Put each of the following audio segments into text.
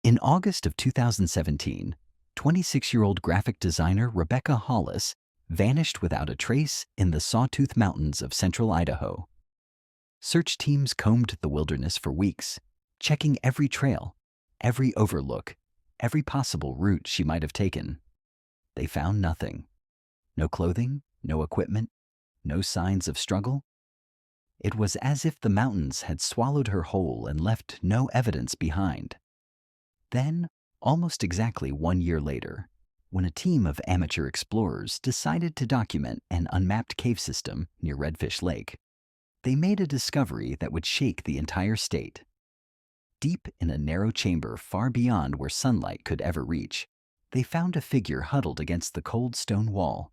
In August of 2017, 26-year-old graphic designer Rebecca Hollis vanished without a trace in the Sawtooth Mountains of central Idaho. Search teams combed the wilderness for weeks, checking every trail, every overlook, every possible route she might have taken. They found nothing. No clothing, no equipment, no signs of struggle. It was as if the mountains had swallowed her whole and left no evidence behind. Then, almost exactly 1 year later, when a team of amateur explorers decided to document an unmapped cave system near Redfish Lake, they made a discovery that would shake the entire state. Deep in a narrow chamber far beyond where sunlight could ever reach, they found a figure huddled against the cold stone wall.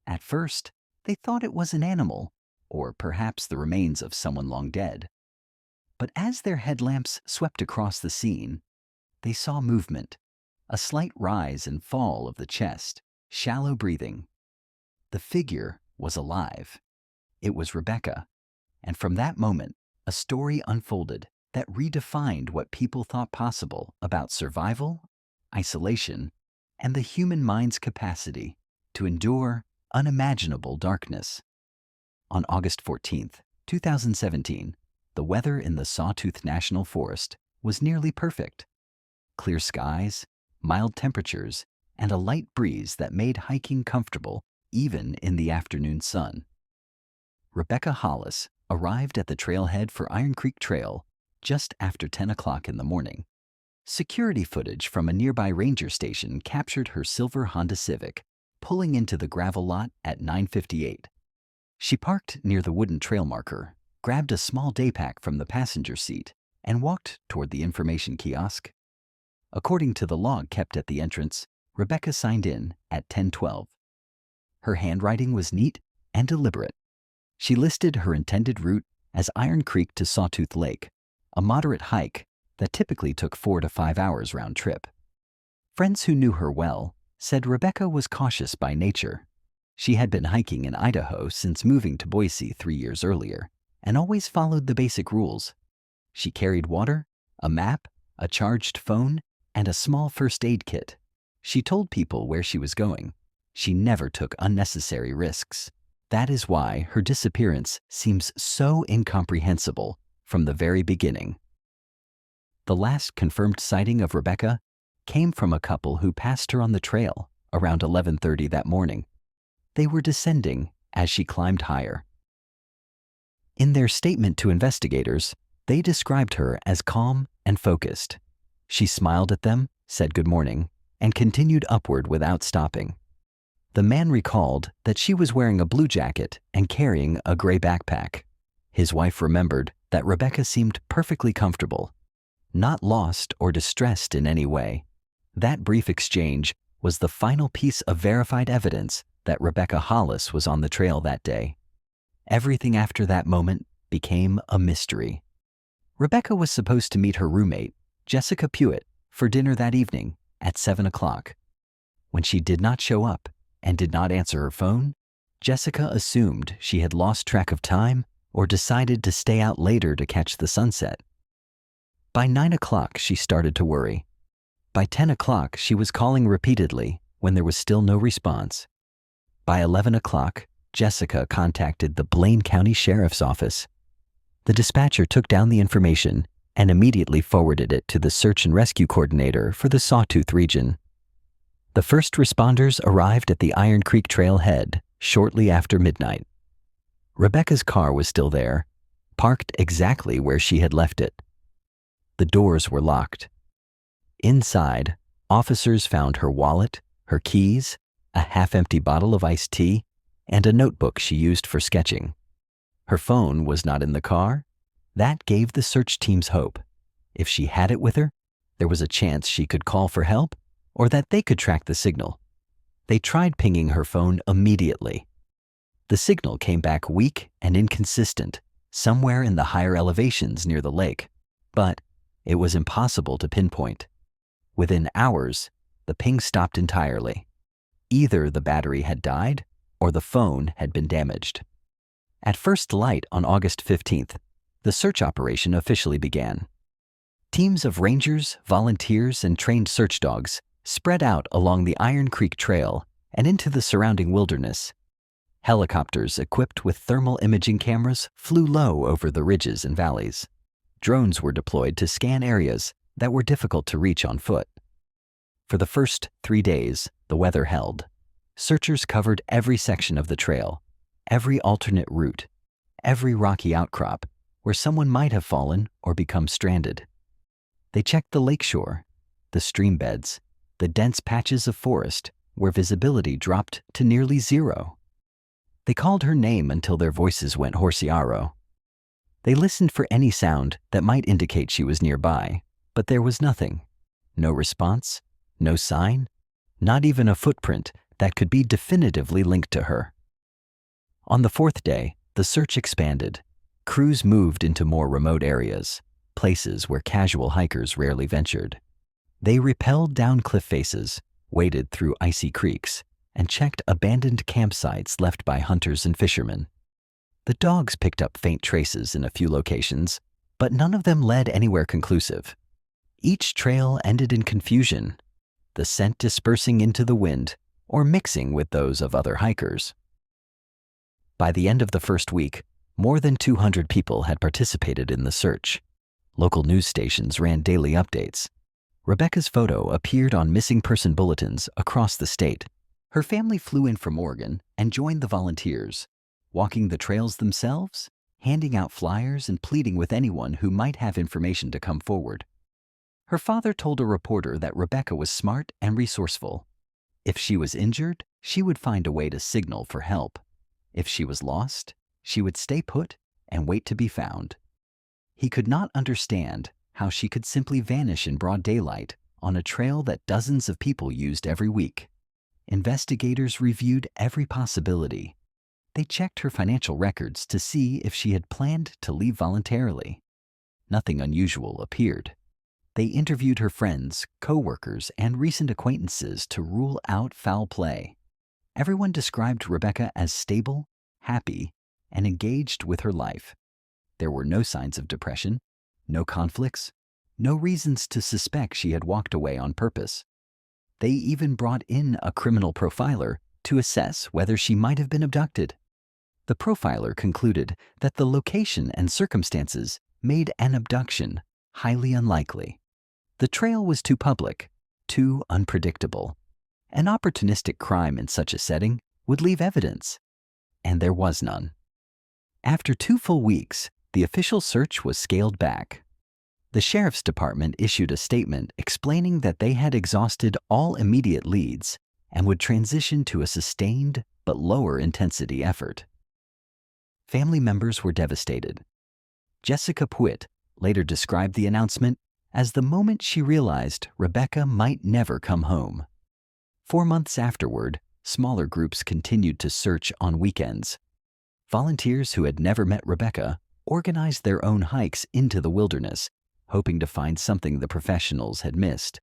At first, they thought it was an animal, or perhaps the remains of someone long dead. But as their headlamps swept across the scene, they saw movement, a slight rise and fall of the chest, shallow breathing. The figure was alive. It was Rebecca, and from that moment, a story unfolded that redefined what people thought possible about survival, isolation, and the human mind's capacity to endure unimaginable darkness. On August 14, 2017, the weather in the Sawtooth National Forest was nearly perfect. Clear skies, mild temperatures, and a light breeze that made hiking comfortable even in the afternoon sun. Rebecca Hollis arrived at the trailhead for Iron Creek Trail just after 10 o'clock in the morning. Security footage from a nearby ranger station captured her silver Honda Civic pulling into the gravel lot at 9:58. She parked near the wooden trail marker, grabbed a small day pack from the passenger seat, and walked toward the information kiosk. According to the log kept at the entrance, Rebecca signed in at 10:12. Her handwriting was neat and deliberate. She listed her intended route as Iron Creek to Sawtooth Lake, a moderate hike that typically took 4 to 5 hours round trip. Friends who knew her well said Rebecca was cautious by nature. She had been hiking in Idaho since moving to Boise 3 years earlier and always followed the basic rules. She carried water, a map, a charged phone, and a small first aid kit. She told people where she was going. She never took unnecessary risks. That is why her disappearance seems so incomprehensible from the very beginning. The last confirmed sighting of Rebecca came from a couple who passed her on the trail around 11:30 that morning. They were descending as she climbed higher. In their statement to investigators, they described her as calm and focused. She smiled at them, said good morning, and continued upward without stopping. The man recalled that she was wearing a blue jacket and carrying a gray backpack. His wife remembered that Rebecca seemed perfectly comfortable, not lost or distressed in any way. That brief exchange was the final piece of verified evidence that Rebecca Hollis was on the trail that day. Everything after that moment became a mystery. Rebecca was supposed to meet her roommate, Jessica Pewitt, for dinner that evening at 7 o'clock. When she did not show up and did not answer her phone, Jessica assumed she had lost track of time or decided to stay out later to catch the sunset. By 9 o'clock, she started to worry. By 10 o'clock, she was calling repeatedly when there was still no response. By 11 o'clock, Jessica contacted the Blaine County Sheriff's Office. The dispatcher took down the information and immediately forwarded it to the search and rescue coordinator for the Sawtooth region. The first responders arrived at the Iron Creek trailhead shortly after midnight. Rebecca's car was still there, parked exactly where she had left it. The doors were locked. Inside, officers found her wallet, her keys, a half-empty bottle of iced tea, and a notebook she used for sketching. Her phone was not in the car. That gave the search teams hope. If she had it with her, there was a chance she could call for help or that they could track the signal. They tried pinging her phone immediately. The signal came back weak and inconsistent, somewhere in the higher elevations near the lake, but it was impossible to pinpoint. Within hours, the ping stopped entirely. Either the battery had died or the phone had been damaged. At first light on August 15th, the search operation officially began. Teams of rangers, volunteers, and trained search dogs spread out along the Iron Creek Trail and into the surrounding wilderness. Helicopters equipped with thermal imaging cameras flew low over the ridges and valleys. Drones were deployed to scan areas that were difficult to reach on foot. For the first 3 days, the weather held. Searchers covered every section of the trail, every alternate route, every rocky outcrop where someone might have fallen or become stranded. They checked the lakeshore, the stream beds, the dense patches of forest where visibility dropped to nearly zero. They called her name until their voices went hoarse-aro. They listened for any sound that might indicate she was nearby, but there was nothing. No response, no sign, not even a footprint that could be definitively linked to her. On the 4th day, the search expanded. Crews moved into more remote areas, places where casual hikers rarely ventured. They rappelled down cliff faces, waded through icy creeks, and checked abandoned campsites left by hunters and fishermen. The dogs picked up faint traces in a few locations, but none of them led anywhere conclusive. Each trail ended in confusion, the scent dispersing into the wind or mixing with those of other hikers. By the end of the first week, more than 200 people had participated in the search. Local news stations ran daily updates. Rebecca's photo appeared on missing person bulletins across the state. Her family flew in from Oregon and joined the volunteers, walking the trails themselves, handing out flyers and pleading with anyone who might have information to come forward. Her father told a reporter that Rebecca was smart and resourceful. If she was injured, she would find a way to signal for help. If she was lost, she would stay put and wait to be found. He could not understand how she could simply vanish in broad daylight on a trail that dozens of people used every week. Investigators reviewed every possibility. They checked her financial records to see if she had planned to leave voluntarily. Nothing unusual appeared. They interviewed her friends, co-workers, and recent acquaintances to rule out foul play. Everyone described Rebecca as stable, happy, and engaged with her life. There were no signs of depression, no conflicts, no reasons to suspect she had walked away on purpose. They even brought in a criminal profiler to assess whether she might have been abducted. The profiler concluded that the location and circumstances made an abduction highly unlikely. The trail was too public, too unpredictable. An opportunistic crime in such a setting would leave evidence, and there was none. After 2 full weeks, the official search was scaled back. The sheriff's department issued a statement explaining that they had exhausted all immediate leads and would transition to a sustained but lower intensity effort. Family members were devastated. Jessica Pwitt later described the announcement as the moment she realized Rebecca might never come home. 4 months afterward, smaller groups continued to search on weekends. Volunteers who had never met Rebecca organized their own hikes into the wilderness, hoping to find something the professionals had missed.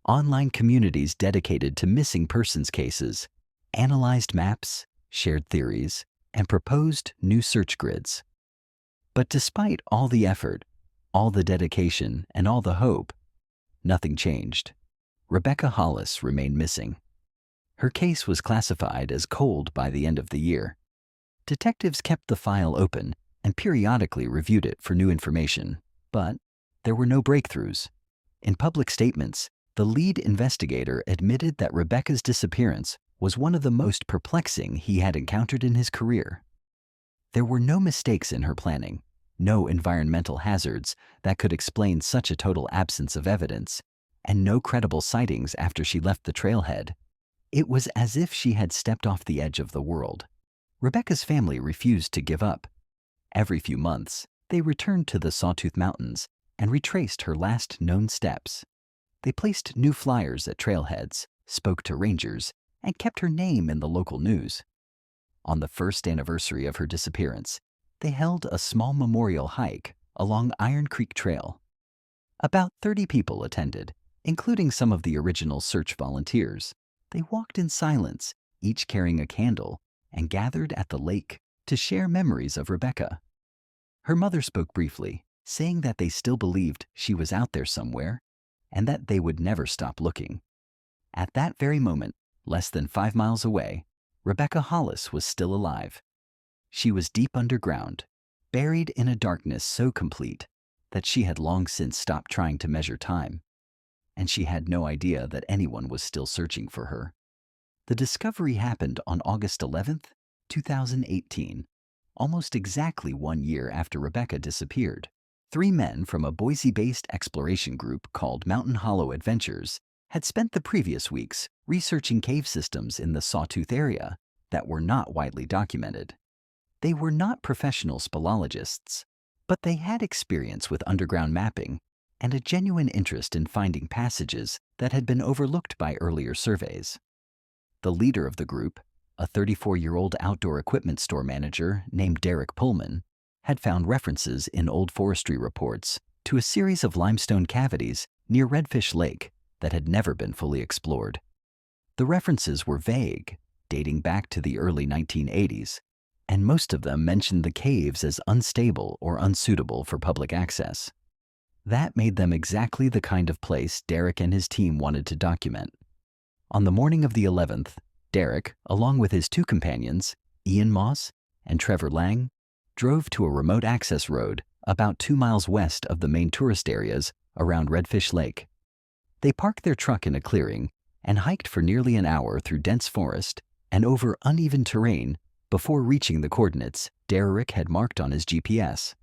Online communities dedicated to missing persons cases analyzed maps, shared theories, and proposed new search grids. But despite all the effort, all the dedication, and all the hope, nothing changed. Rebecca Hollis remained missing. Her case was classified as cold by the end of the year. Detectives kept the file open and periodically reviewed it for new information, but there were no breakthroughs. In public statements, the lead investigator admitted that Rebecca's disappearance was one of the most perplexing he had encountered in his career. There were no mistakes in her planning, no environmental hazards that could explain such a total absence of evidence, and no credible sightings after she left the trailhead. It was as if she had stepped off the edge of the world. Rebecca's family refused to give up. Every few months, they returned to the Sawtooth Mountains and retraced her last known steps. They placed new flyers at trailheads, spoke to rangers, and kept her name in the local news. On the first anniversary of her disappearance, they held a small memorial hike along Iron Creek Trail. About 30 people attended, including some of the original search volunteers. They walked in silence, each carrying a candle, and gathered at the lake to share memories of Rebecca. Her mother spoke briefly, saying that they still believed she was out there somewhere and that they would never stop looking. At that very moment, less than 5 miles away, Rebecca Hollis was still alive. She was deep underground, buried in a darkness so complete that she had long since stopped trying to measure time, and she had no idea that anyone was still searching for her. The discovery happened on August 11th, 2018, almost exactly 1 year after Rebecca disappeared. 3 men from a Boise-based exploration group called Mountain Hollow Adventures had spent the previous weeks researching cave systems in the Sawtooth area that were not widely documented. They were not professional speleologists, but they had experience with underground mapping and a genuine interest in finding passages that had been overlooked by earlier surveys. The leader of the group, a 34-year-old outdoor equipment store manager named Derek Pullman, had found references in old forestry reports to a series of limestone cavities near Redfish Lake that had never been fully explored. The references were vague, dating back to the early 1980s, and most of them mentioned the caves as unstable or unsuitable for public access. That made them exactly the kind of place Derek and his team wanted to document. On the morning of the 11th, Derek, along with his 2 companions, Ian Moss and Trevor Lang, drove to a remote access road about 2 miles west of the main tourist areas around Redfish Lake. They parked their truck in a clearing and hiked for nearly an hour through dense forest and over uneven terrain before reaching the coordinates Derek had marked on his GPS.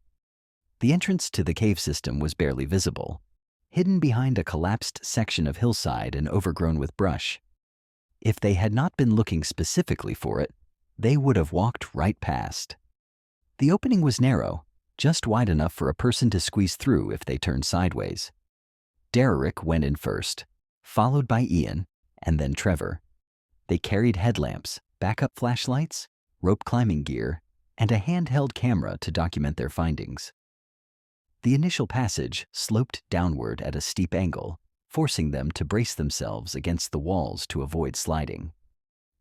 The entrance to the cave system was barely visible, hidden behind a collapsed section of hillside and overgrown with brush. If they had not been looking specifically for it, they would have walked right past. The opening was narrow, just wide enough for a person to squeeze through if they turned sideways. Derek went in first, followed by Ian, and then Trevor. They carried headlamps, backup flashlights, rope climbing gear, and a handheld camera to document their findings. The initial passage sloped downward at a steep angle, forcing them to brace themselves against the walls to avoid sliding.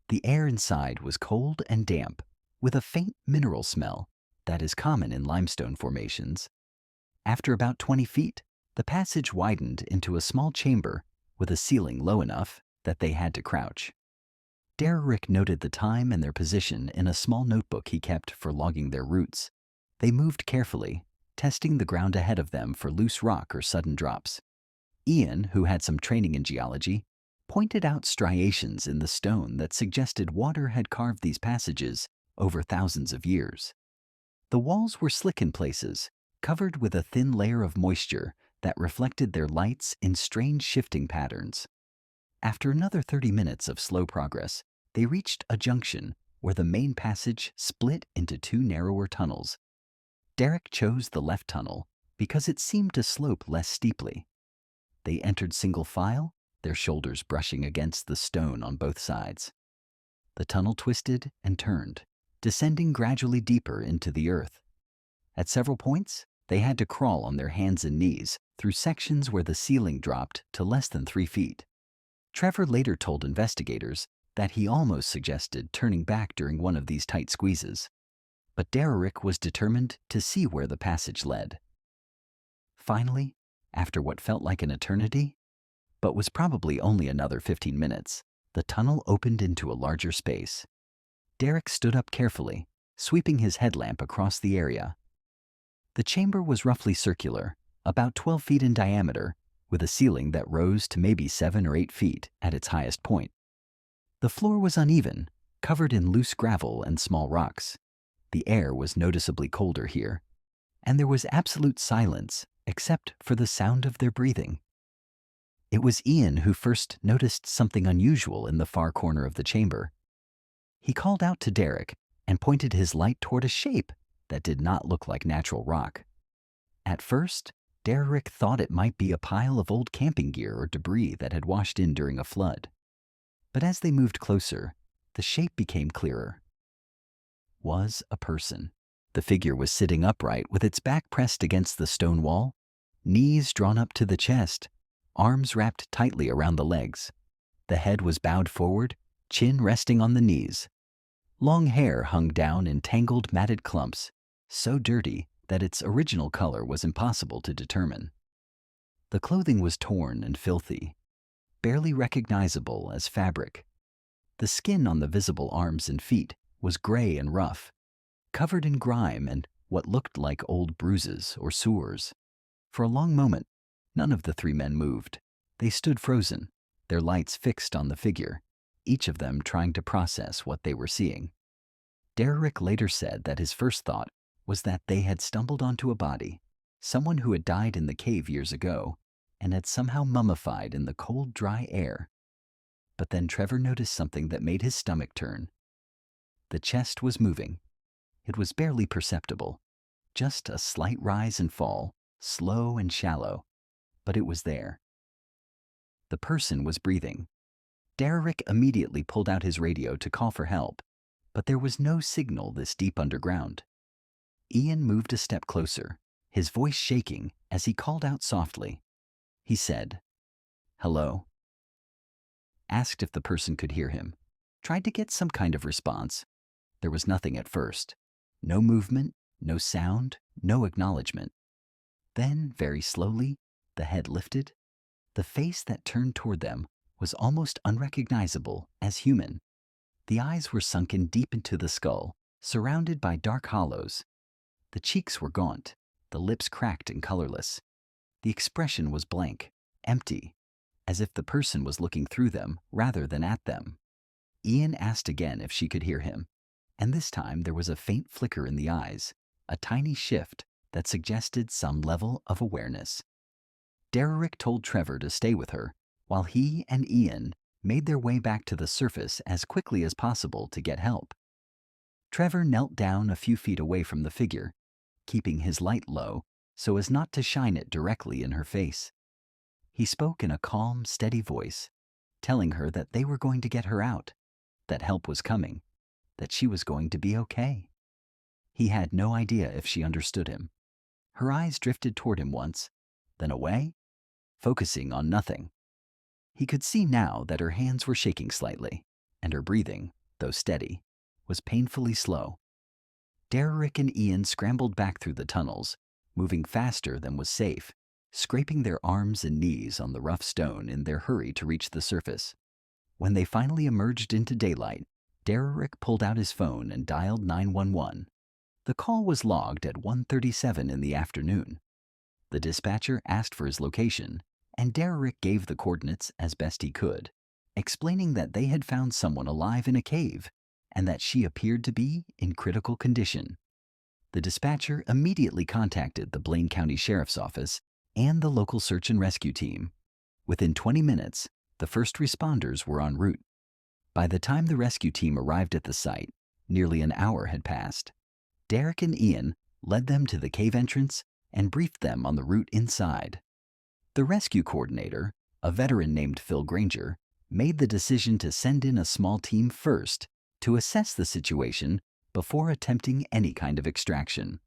The air inside was cold and damp, with a faint mineral smell that is common in limestone formations. After about 20 feet, the passage widened into a small chamber with a ceiling low enough that they had to crouch. Derek noted the time and their position in a small notebook he kept for logging their routes. They moved carefully, testing the ground ahead of them for loose rock or sudden drops. Ian, who had some training in geology, pointed out striations in the stone that suggested water had carved these passages over thousands of years. The walls were slick in places, covered with a thin layer of moisture that reflected their lights in strange shifting patterns. After another 30 minutes of slow progress, they reached a junction where the main passage split into 2 narrower tunnels. Derek chose the left tunnel because it seemed to slope less steeply. They entered single file, their shoulders brushing against the stone on both sides. The tunnel twisted and turned, descending gradually deeper into the earth. At several points, they had to crawl on their hands and knees through sections where the ceiling dropped to less than 3 feet. Trevor later told investigators that he almost suggested turning back during one of these tight squeezes, but Derek was determined to see where the passage led. Finally, after what felt like an eternity, but was probably only another 15 minutes, the tunnel opened into a larger space. Derek stood up carefully, sweeping his headlamp across the area. The chamber was roughly circular, about 12 feet in diameter, with a ceiling that rose to maybe 7 or 8 feet at its highest point. The floor was uneven, covered in loose gravel and small rocks. The air was noticeably colder here, and there was absolute silence except for the sound of their breathing. It was Ian who first noticed something unusual in the far corner of the chamber. He called out to Derek and pointed his light toward a shape that did not look like natural rock. At first, Derek thought it might be a pile of old camping gear or debris that had washed in during a flood. But as they moved closer, the shape became clearer. Was a person. The figure was sitting upright with its back pressed against the stone wall, knees drawn up to the chest, arms wrapped tightly around the legs. The head was bowed forward, chin resting on the knees. Long hair hung down in tangled, matted clumps, so dirty that its original color was impossible to determine. The clothing was torn and filthy, barely recognizable as fabric. The skin on the visible arms and feet was gray and rough, covered in grime and what looked like old bruises or sores. For a long moment, none of the three men moved. They stood frozen, their lights fixed on the figure, each of them trying to process what they were seeing. Derrick later said that his first thought was that they had stumbled onto a body, someone who had died in the cave years ago and had somehow mummified in the cold, dry air. But then Trevor noticed something that made his stomach turn. The chest was moving. It was barely perceptible, just a slight rise and fall, slow and shallow, but it was there. The person was breathing. Derrick immediately pulled out his radio to call for help, but there was no signal this deep underground. Ian moved a step closer, his voice shaking as he called out softly. He said, "Hello?" Asked if the person could hear him. Tried to get some kind of response. There was nothing at first. No movement, no sound, no acknowledgement. Then, very slowly, the head lifted. The face that turned toward them was almost unrecognizable as human. The eyes were sunken deep into the skull, surrounded by dark hollows. The cheeks were gaunt, the lips cracked and colorless. The expression was blank, empty, as if the person was looking through them rather than at them. Ian asked again if she could hear him, and this time there was a faint flicker in the eyes, a tiny shift that suggested some level of awareness. Derrick told Trevor to stay with her, while he and Ian made their way back to the surface as quickly as possible to get help. Trevor knelt down a few feet away from the figure, keeping his light low so as not to shine it directly in her face. He spoke in a calm, steady voice, telling her that they were going to get her out, that help was coming, that she was going to be okay. He had no idea if she understood him. Her eyes drifted toward him once, then away, focusing on nothing. He could see now that her hands were shaking slightly, and her breathing, though steady, was painfully slow. Derrick and Ian scrambled back through the tunnels, moving faster than was safe, scraping their arms and knees on the rough stone in their hurry to reach the surface. When they finally emerged into daylight, Derrick pulled out his phone and dialed 911. The call was logged at 1:37 in the afternoon. The dispatcher asked for his location, and Derrick gave the coordinates as best he could, explaining that they had found someone alive in a cave and that she appeared to be in critical condition. The dispatcher immediately contacted the Blaine County Sheriff's Office and the local search and rescue team. Within 20 minutes, the first responders were en route. By the time the rescue team arrived at the site, nearly an hour had passed. Derrick and Ian led them to the cave entrance and briefed them on the route inside. The rescue coordinator, a veteran named Phil Granger, made the decision to send in a small team first to assess the situation before attempting any kind of extraction.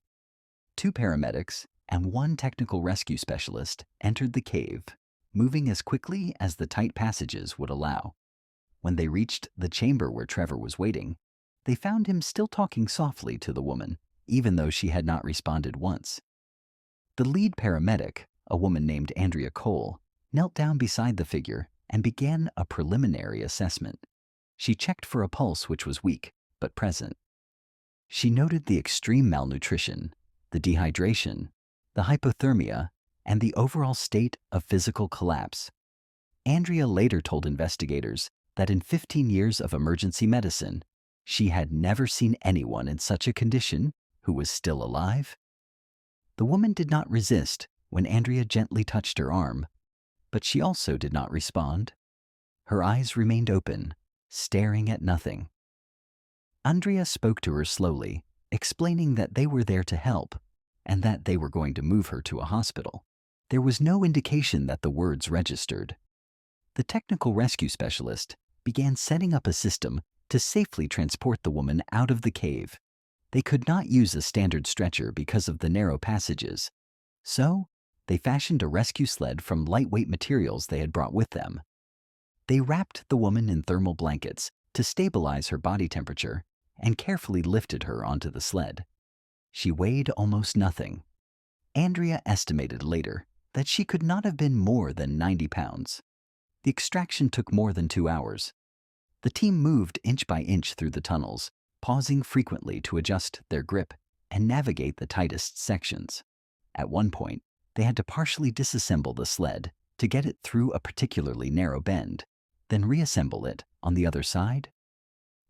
2 paramedics and 1 technical rescue specialist entered the cave, moving as quickly as the tight passages would allow. When they reached the chamber where Trevor was waiting, they found him still talking softly to the woman, even though she had not responded once. The lead paramedic, a woman named Andrea Cole, knelt down beside the figure and began a preliminary assessment. She checked for a pulse which was weak, but present. She noted the extreme malnutrition, the dehydration, the hypothermia, and the overall state of physical collapse. Andrea later told investigators that in 15 years of emergency medicine, she had never seen anyone in such a condition who was still alive. The woman did not resist when Andrea gently touched her arm, but she also did not respond. Her eyes remained open, staring at nothing. Andrea spoke to her slowly, explaining that they were there to help and that they were going to move her to a hospital. There was no indication that the words registered. The technical rescue specialist began setting up a system to safely transport the woman out of the cave. They could not use a standard stretcher because of the narrow passages, so they fashioned a rescue sled from lightweight materials they had brought with them. They wrapped the woman in thermal blankets to stabilize her body temperature and carefully lifted her onto the sled. She weighed almost nothing. Andrea estimated later that she could not have been more than 90 pounds. The extraction took more than 2 hours. The team moved inch by inch through the tunnels, pausing frequently to adjust their grip and navigate the tightest sections. At one point, they had to partially disassemble the sled to get it through a particularly narrow bend, then reassemble it on the other side.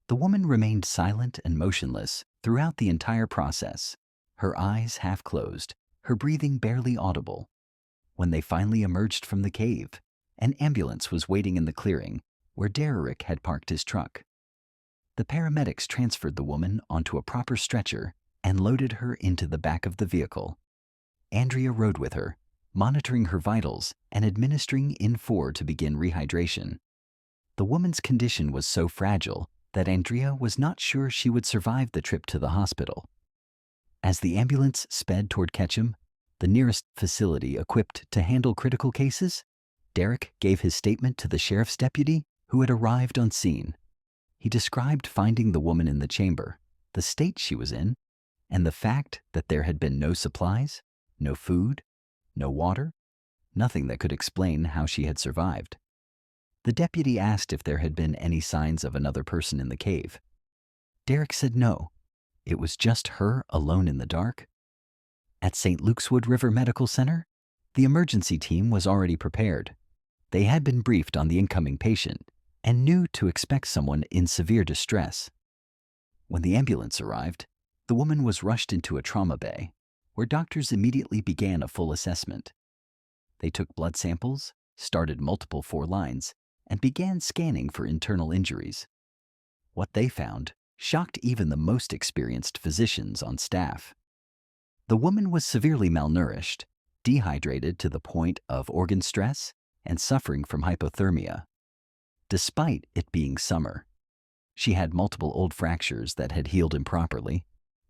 The woman remained silent and motionless throughout the entire process, her eyes half closed, her breathing barely audible. When they finally emerged from the cave, an ambulance was waiting in the clearing where Derrick had parked his truck. The paramedics transferred the woman onto a proper stretcher and loaded her into the back of the vehicle. Andrea rode with her, monitoring her vitals and administering N4 to begin rehydration. The woman's condition was so fragile that Andrea was not sure she would survive the trip to the hospital. As the ambulance sped toward Ketchum, the nearest facility equipped to handle critical cases, Derrick gave his statement to the sheriff's deputy who had arrived on scene. He described finding the woman in the chamber, the state she was in, and the fact that there had been no supplies, no food, no water, nothing that could explain how she had survived. The deputy asked if there had been any signs of another person in the cave. Derrick said no. It was just her alone in the dark. At St. Luke's Wood River Medical Center, the emergency team was already prepared. They had been briefed on the incoming patient and knew to expect someone in severe distress. When the ambulance arrived, the woman was rushed into a trauma bay, where doctors immediately began a full assessment. They took blood samples, started multiple 4 lines, and began scanning for internal injuries. What they found shocked even the most experienced physicians on staff. The woman was severely malnourished, dehydrated to the point of organ stress, and suffering from hypothermia. Despite it being summer, she had multiple old fractures that had healed improperly,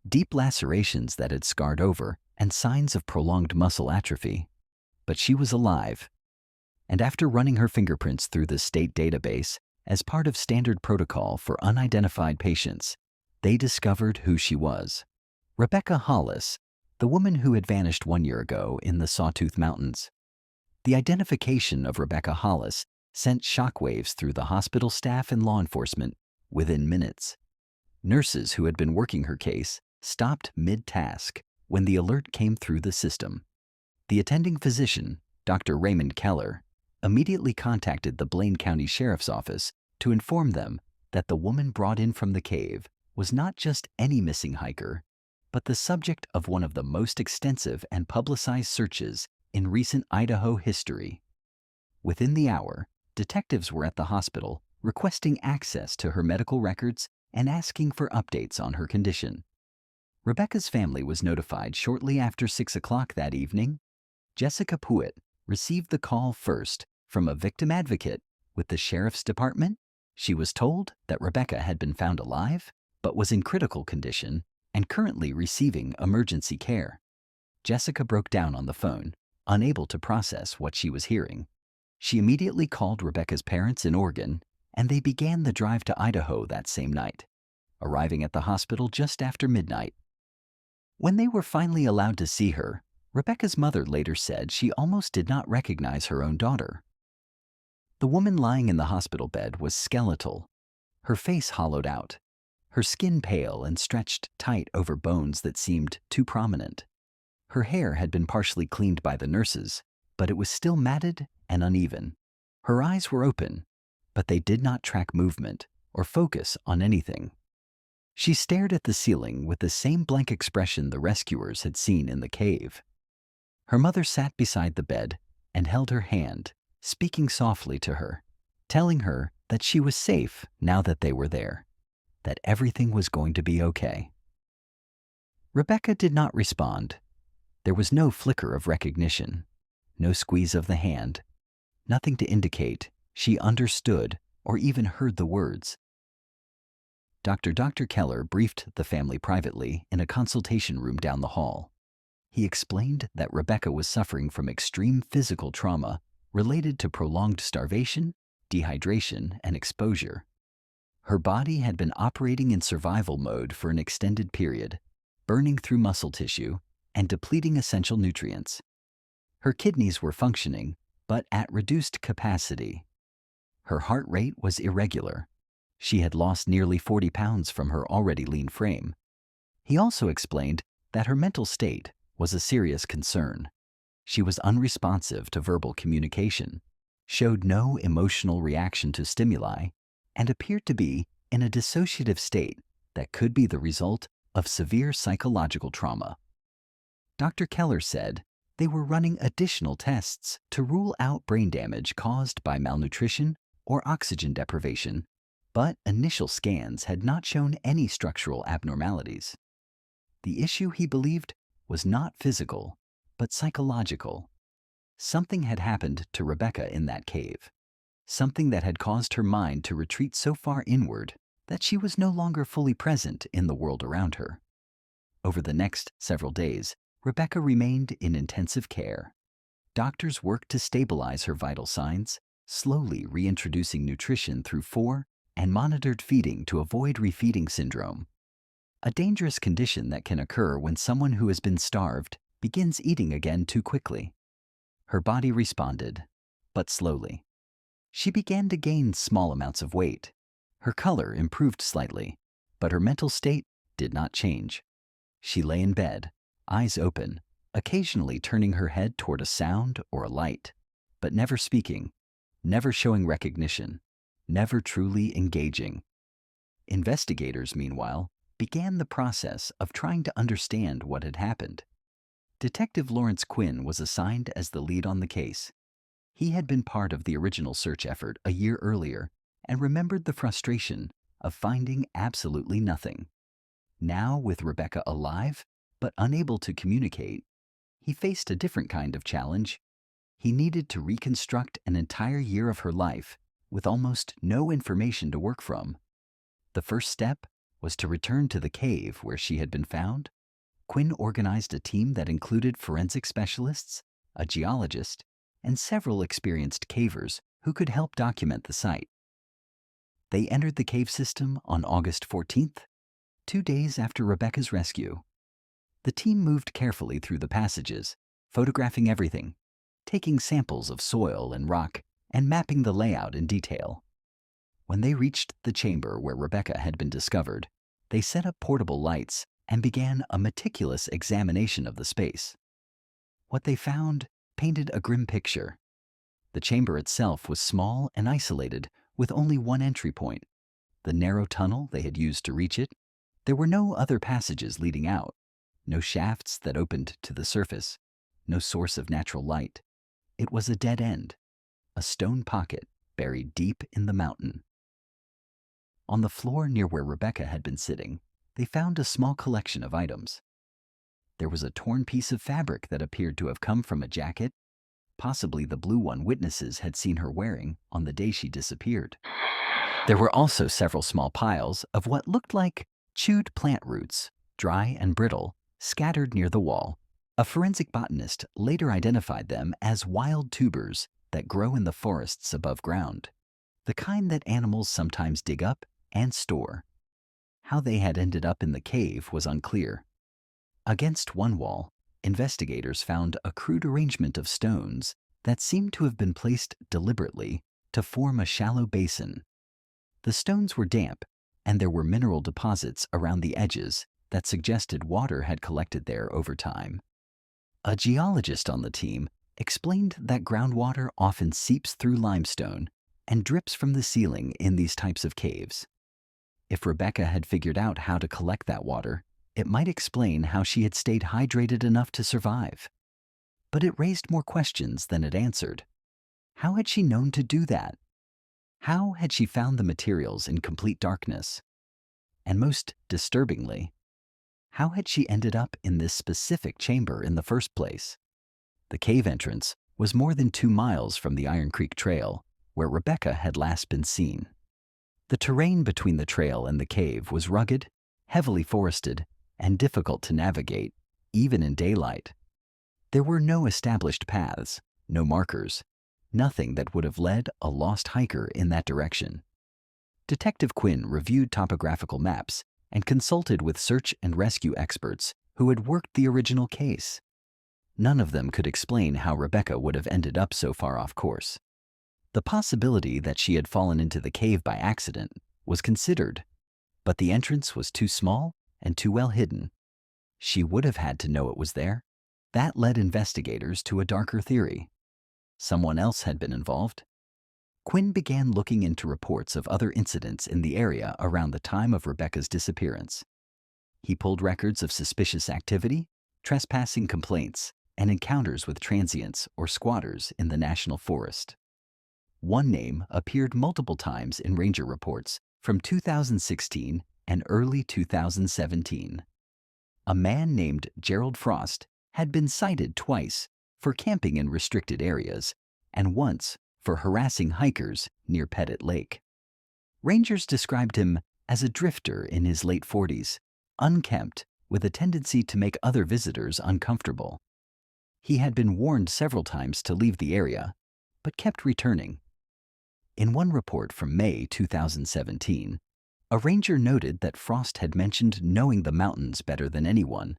deep lacerations that had scarred over, and signs of prolonged muscle atrophy. But she was alive. And after running her fingerprints through the state database as part of standard protocol for unidentified patients, they discovered who she was. Rebecca Hollis, the woman who had vanished 1 year ago in the Sawtooth Mountains. The identification of Rebecca Hollis sent shockwaves through the hospital staff and law enforcement within minutes. Nurses who had been working her case stopped mid-task when the alert came through the system. The attending physician, Dr. Raymond Keller, immediately contacted the Blaine County Sheriff's Office to inform them that the woman brought in from the cave was not just any missing hiker, but the subject of one of the most extensive and publicized searches in recent Idaho history. Within the hour, detectives were at the hospital requesting access to her medical records and asking for updates on her condition. Rebecca's family was notified shortly after 6 o'clock that evening. Jessica Pruitt received the call first from a victim advocate with the sheriff's department. She was told that Rebecca had been found alive, but was in critical condition and currently receiving emergency care. Jessica broke down on the phone, unable to process what she was hearing. She immediately called Rebecca's parents in Oregon, and they began the drive to Idaho that same night, arriving at the hospital just after midnight. When they were finally allowed to see her, Rebecca's mother later said she almost did not recognize her own daughter. The woman lying in the hospital bed was skeletal, her face hollowed out, her skin pale and stretched tight over bones that seemed too prominent. Her hair had been partially cleaned by the nurses, but it was still matted and uneven. Her eyes were open, but they did not track movement or focus on anything. She stared at the ceiling with the same blank expression the rescuers had seen in the cave. Her mother sat beside the bed and held her hand, speaking softly to her, telling her that she was safe now that they were there, that everything was going to be okay. Rebecca did not respond. There was no flicker of recognition, no squeeze of the hand, nothing to indicate she understood or even heard the words. Dr. Keller briefed the family privately in a consultation room down the hall. He explained that Rebecca was suffering from extreme physical trauma related to prolonged starvation, dehydration, and exposure. Her body had been operating in survival mode for an extended period, burning through muscle tissue and depleting essential nutrients. Her kidneys were functioning, but at reduced capacity. Her heart rate was irregular. She had lost nearly 40 pounds from her already lean frame. He also explained that her mental state was a serious concern. She was unresponsive to verbal communication, showed no emotional reaction to stimuli, and appeared to be in a dissociative state that could be the result of severe psychological trauma. Dr. Keller said they were running additional tests to rule out brain damage caused by malnutrition or oxygen deprivation, but initial scans had not shown any structural abnormalities. The issue, he believed, was not physical, but psychological. Something had happened to Rebecca in that cave, something that had caused her mind to retreat so far inward that she was no longer fully present in the world around her. Over the next several days, Rebecca remained in intensive care. Doctors worked to stabilize her vital signs, slowly reintroducing nutrition through and monitored feeding to avoid refeeding syndrome, a dangerous condition that can occur when someone who has been starved begins eating again too quickly. Her body responded, but slowly. She began to gain small amounts of weight. Her color improved slightly, but her mental state did not change. She lay in bed, eyes open, occasionally turning her head toward a sound or a light, but never speaking, never showing recognition, never truly engaging. Investigators, meanwhile, began the process of trying to understand what had happened. Detective Lawrence Quinn was assigned as the lead on the case. He had been part of the original search effort a year earlier and remembered the frustration of finding absolutely nothing. Now, with Rebecca alive but unable to communicate, he faced a different kind of challenge. He needed to reconstruct an entire year of her life with almost no information to work from. The first step was to return to the cave where she had been found. Quinn organized a team that included forensic specialists, a geologist, and several experienced cavers who could help document the site. They entered the cave system on August 14th, 2 days after Rebecca's rescue. The team moved carefully through the passages, photographing everything, taking samples of soil and rock, and mapping the layout in detail. When they reached the chamber where Rebecca had been discovered, they set up portable lights and began a meticulous examination of the space. What they found painted a grim picture. The chamber itself was small and isolated, with only one entry point, the narrow tunnel they had used to reach it. There were no other passages leading out, no shafts that opened to the surface, no source of natural light. It was a dead end, a stone pocket buried deep in the mountain. On the floor near where Rebecca had been sitting, they found a small collection of items. There was a torn piece of fabric that appeared to have come from a jacket, possibly the blue one witnesses had seen her wearing on the day she disappeared. There were also several small piles of what looked like chewed plant roots, dry and brittle, scattered near the wall. A forensic botanist later identified them as wild tubers that grow in the forests above ground, the kind that animals sometimes dig up and store. How they had ended up in the cave was unclear. Against one wall, investigators found a crude arrangement of stones that seemed to have been placed deliberately to form a shallow basin. The stones were damp, and there were mineral deposits around the edges that suggested water had collected there over time. A geologist on the team explained that groundwater often seeps through limestone and drips from the ceiling in these types of caves. If Rebecca had figured out how to collect that water, it might explain how she had stayed hydrated enough to survive. But it raised more questions than it answered. How had she known to do that? How had she found the materials in complete darkness? And most disturbingly, how had she ended up in this specific chamber in the first place? The cave entrance was more than 2 miles from the Iron Creek Trail, where Rebecca had last been seen. The terrain between the trail and the cave was rugged, heavily forested, and difficult to navigate, even in daylight. There were no established paths, no markers, nothing that would have led a lost hiker in that direction. Detective Quinn reviewed topographical maps and consulted with search and rescue experts who had worked the original case. None of them could explain how Rebecca would have ended up so far off course. The possibility that she had fallen into the cave by accident was considered, but the entrance was too small and too well hidden. She would have had to know it was there. That led investigators to a darker theory. Someone else had been involved. Quinn began looking into reports of other incidents in the area around the time of Rebecca's disappearance. He pulled records of suspicious activity, trespassing complaints, and encounters with transients or squatters in the national forest. One name appeared multiple times in ranger reports from 2016 and early 2017. A man named Gerald Frost had been cited twice for camping in restricted areas and once for harassing hikers near Pettit Lake. Rangers described him as a drifter in his late 40s, unkempt, with a tendency to make other visitors uncomfortable. He had been warned several times to leave the area, but kept returning. In one report from May 2017, a ranger noted that Frost had mentioned knowing the mountains better than anyone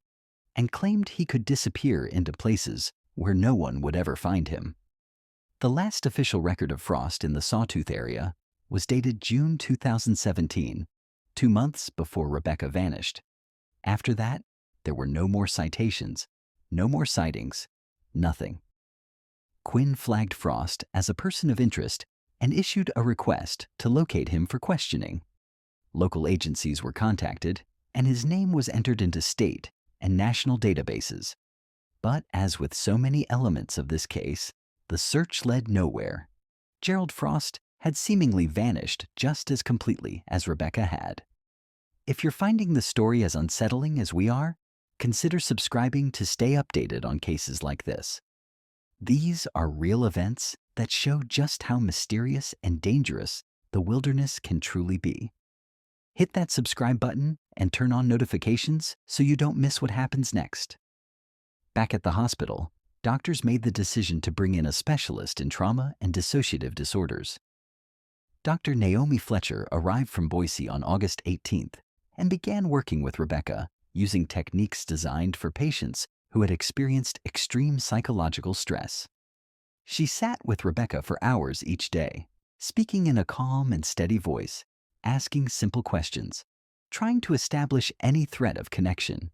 and claimed he could disappear into places where no one would ever find him. The last official record of Frost in the Sawtooth area was dated June 2017, 2 months before Rebecca vanished. After that, there were no more citations, no more sightings, nothing. Quinn flagged Frost as a person of interest and issued a request to locate him for questioning. Local agencies were contacted, and his name was entered into state and national databases. But as with so many elements of this case, the search led nowhere. Gerald Frost had seemingly vanished just as completely as Rebecca had. If you're finding the story as unsettling as we are, consider subscribing to stay updated on cases like this. These are real events that show just how mysterious and dangerous the wilderness can truly be. Hit that subscribe button and turn on notifications so you don't miss what happens next. Back at the hospital, doctors made the decision to bring in a specialist in trauma and dissociative disorders. Dr. Naomi Fletcher arrived from Boise on August 18th and began working with Rebecca using techniques designed for patients who had experienced extreme psychological stress. She sat with Rebecca for hours each day, speaking in a calm and steady voice, asking simple questions, trying to establish any thread of connection.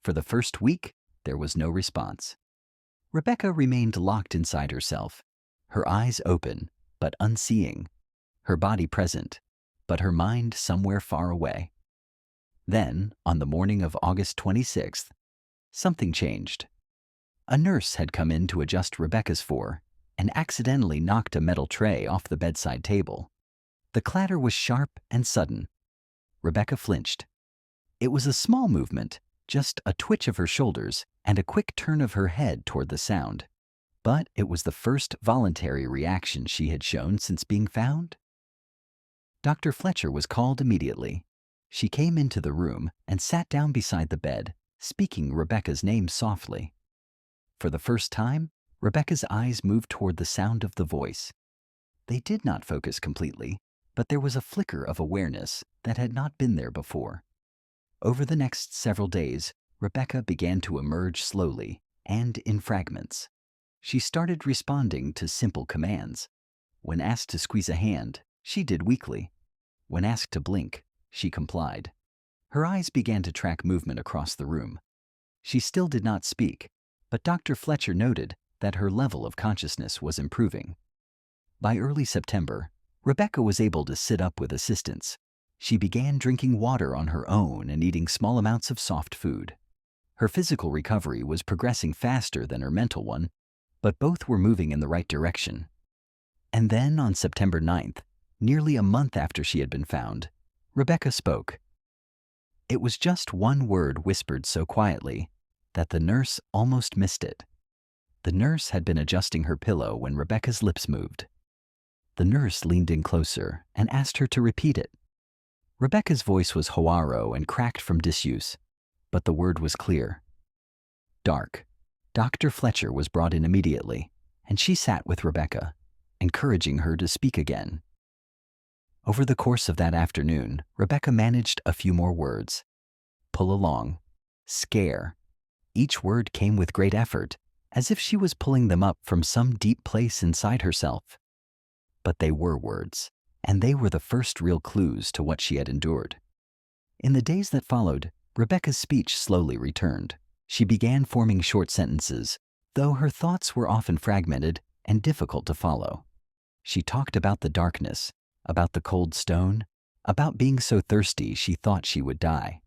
For the first week, there was no response. Rebecca remained locked inside herself, her eyes open but unseeing, her body present, but her mind somewhere far away. Then, on the morning of August 26th, something changed. A nurse had come in to adjust Rebecca's for and accidentally knocked a metal tray off the bedside table. The clatter was sharp and sudden. Rebecca flinched. It was a small movement, just a twitch of her shoulders and a quick turn of her head toward the sound. But it was the first voluntary reaction she had shown since being found. Dr. Fletcher was called immediately. She came into the room and sat down beside the bed, speaking Rebecca's name softly. For the first time, Rebecca's eyes moved toward the sound of the voice. They did not focus completely, but there was a flicker of awareness that had not been there before. Over the next several days, Rebecca began to emerge slowly and in fragments. She started responding to simple commands. When asked to squeeze a hand, she did weakly. When asked to blink, she complied. Her eyes began to track movement across the room. She still did not speak, but Dr. Fletcher noted that her level of consciousness was improving. By early September, Rebecca was able to sit up with assistance. She began drinking water on her own and eating small amounts of soft food. Her physical recovery was progressing faster than her mental one, but both were moving in the right direction. And then on September 9th, nearly a month after she had been found, Rebecca spoke. It was just one word whispered so quietly that the nurse almost missed it. The nurse had been adjusting her pillow when Rebecca's lips moved. The nurse leaned in closer and asked her to repeat it. Rebecca's voice was hoarho and cracked from disuse, but the word was clear. Dark. Dr. Fletcher was brought in immediately, and she sat with Rebecca, encouraging her to speak again. Over the course of that afternoon, Rebecca managed a few more words. Pull along. Scare. Each word came with great effort, as if she was pulling them up from some deep place inside herself. But they were words, and they were the first real clues to what she had endured. In the days that followed, Rebecca's speech slowly returned. She began forming short sentences, though her thoughts were often fragmented and difficult to follow. She talked about the darkness, about the cold stone, about being so thirsty she thought she would die.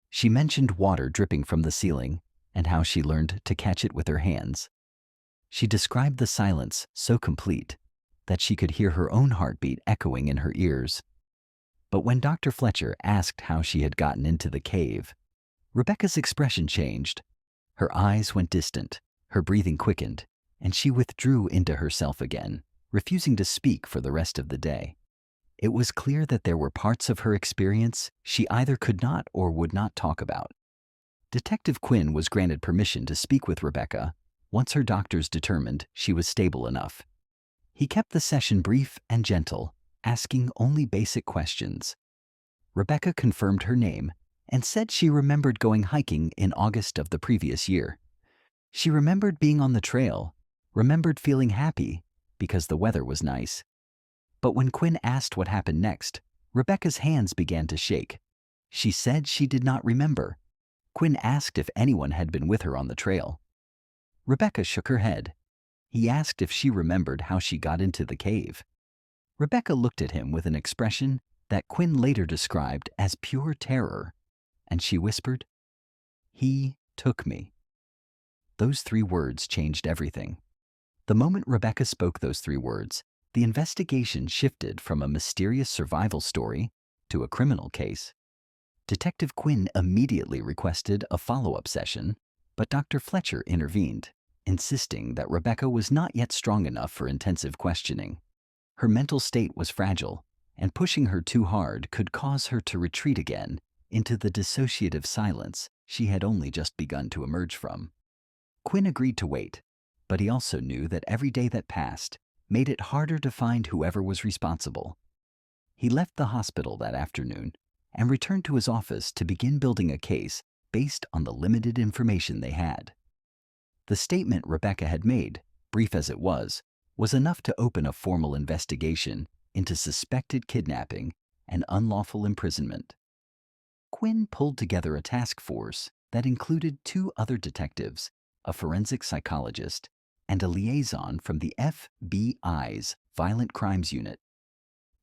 She mentioned water dripping from the ceiling and how she learned to catch it with her hands. She described the silence so complete that she could hear her own heartbeat echoing in her ears. But when Dr. Fletcher asked how she had gotten into the cave, Rebecca's expression changed. Her eyes went distant, her breathing quickened, and she withdrew into herself again, refusing to speak for the rest of the day. It was clear that there were parts of her experience she either could not or would not talk about. Detective Quinn was granted permission to speak with Rebecca once her doctors determined she was stable enough. He kept the session brief and gentle, asking only basic questions. Rebecca confirmed her name and said she remembered going hiking in August of the previous year. She remembered being on the trail, remembered feeling happy because the weather was nice. But when Quinn asked what happened next, Rebecca's hands began to shake. She said she did not remember. Quinn asked if anyone had been with her on the trail. Rebecca shook her head. He asked if she remembered how she got into the cave. Rebecca looked at him with an expression that Quinn later described as pure terror, and she whispered, "He took me." Those 3 words changed everything. The moment Rebecca spoke those 3 words, the investigation shifted from a mysterious survival story to a criminal case. Detective Quinn immediately requested a follow-up session, but Dr. Fletcher intervened, insisting that Rebecca was not yet strong enough for intensive questioning. Her mental state was fragile, and pushing her too hard could cause her to retreat again into the dissociative silence she had only just begun to emerge from. Quinn agreed to wait, but he also knew that every day that passed made it harder to find whoever was responsible. He left the hospital that afternoon and returned to his office to begin building a case based on the limited information they had. The statement Rebecca had made, brief as it was enough to open a formal investigation into suspected kidnapping and unlawful imprisonment. Quinn pulled together a task force that included 2 other detectives, a forensic psychologist, and a liaison from the FBI's Violent Crimes Unit.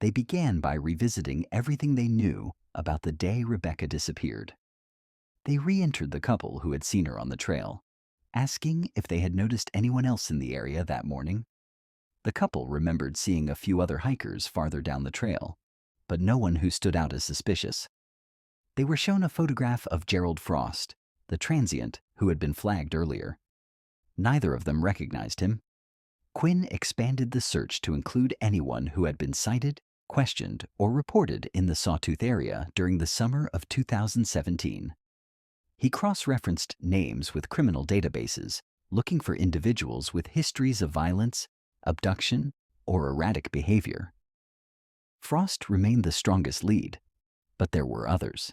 They began by revisiting everything they knew about the day Rebecca disappeared. They re-entered the couple who had seen her on the trail, asking if they had noticed anyone else in the area that morning. The couple remembered seeing a few other hikers farther down the trail, but no one who stood out as suspicious. They were shown a photograph of Gerald Frost, the transient who had been flagged earlier. Neither of them recognized him. Quinn expanded the search to include anyone who had been cited, questioned, or reported in the Sawtooth area during the summer of 2017. He cross-referenced names with criminal databases, looking for individuals with histories of violence, abduction, or erratic behavior. Frost remained the strongest lead, but there were others.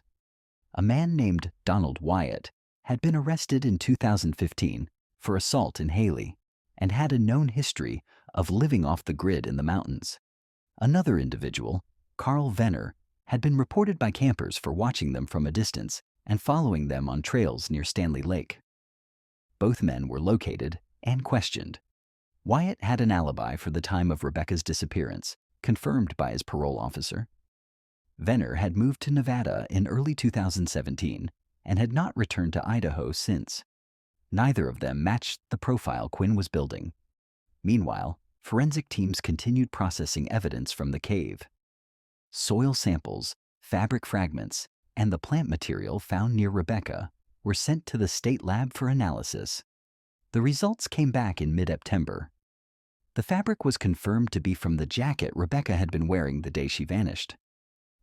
A man named Donald Wyatt had been arrested in 2015 for assault in Haley and had a known history of living off the grid in the mountains. Another individual, Carl Venner, had been reported by campers for watching them from a distance and following them on trails near Stanley Lake. Both men were located and questioned. Wyatt had an alibi for the time of Rebecca's disappearance, confirmed by his parole officer. Venner had moved to Nevada in early 2017 and had not returned to Idaho since. Neither of them matched the profile Quinn was building. Meanwhile, forensic teams continued processing evidence from the cave. Soil samples, fabric fragments, and the plant material found near Rebecca were sent to the state lab for analysis. The results came back in mid-September. The fabric was confirmed to be from the jacket Rebecca had been wearing the day she vanished.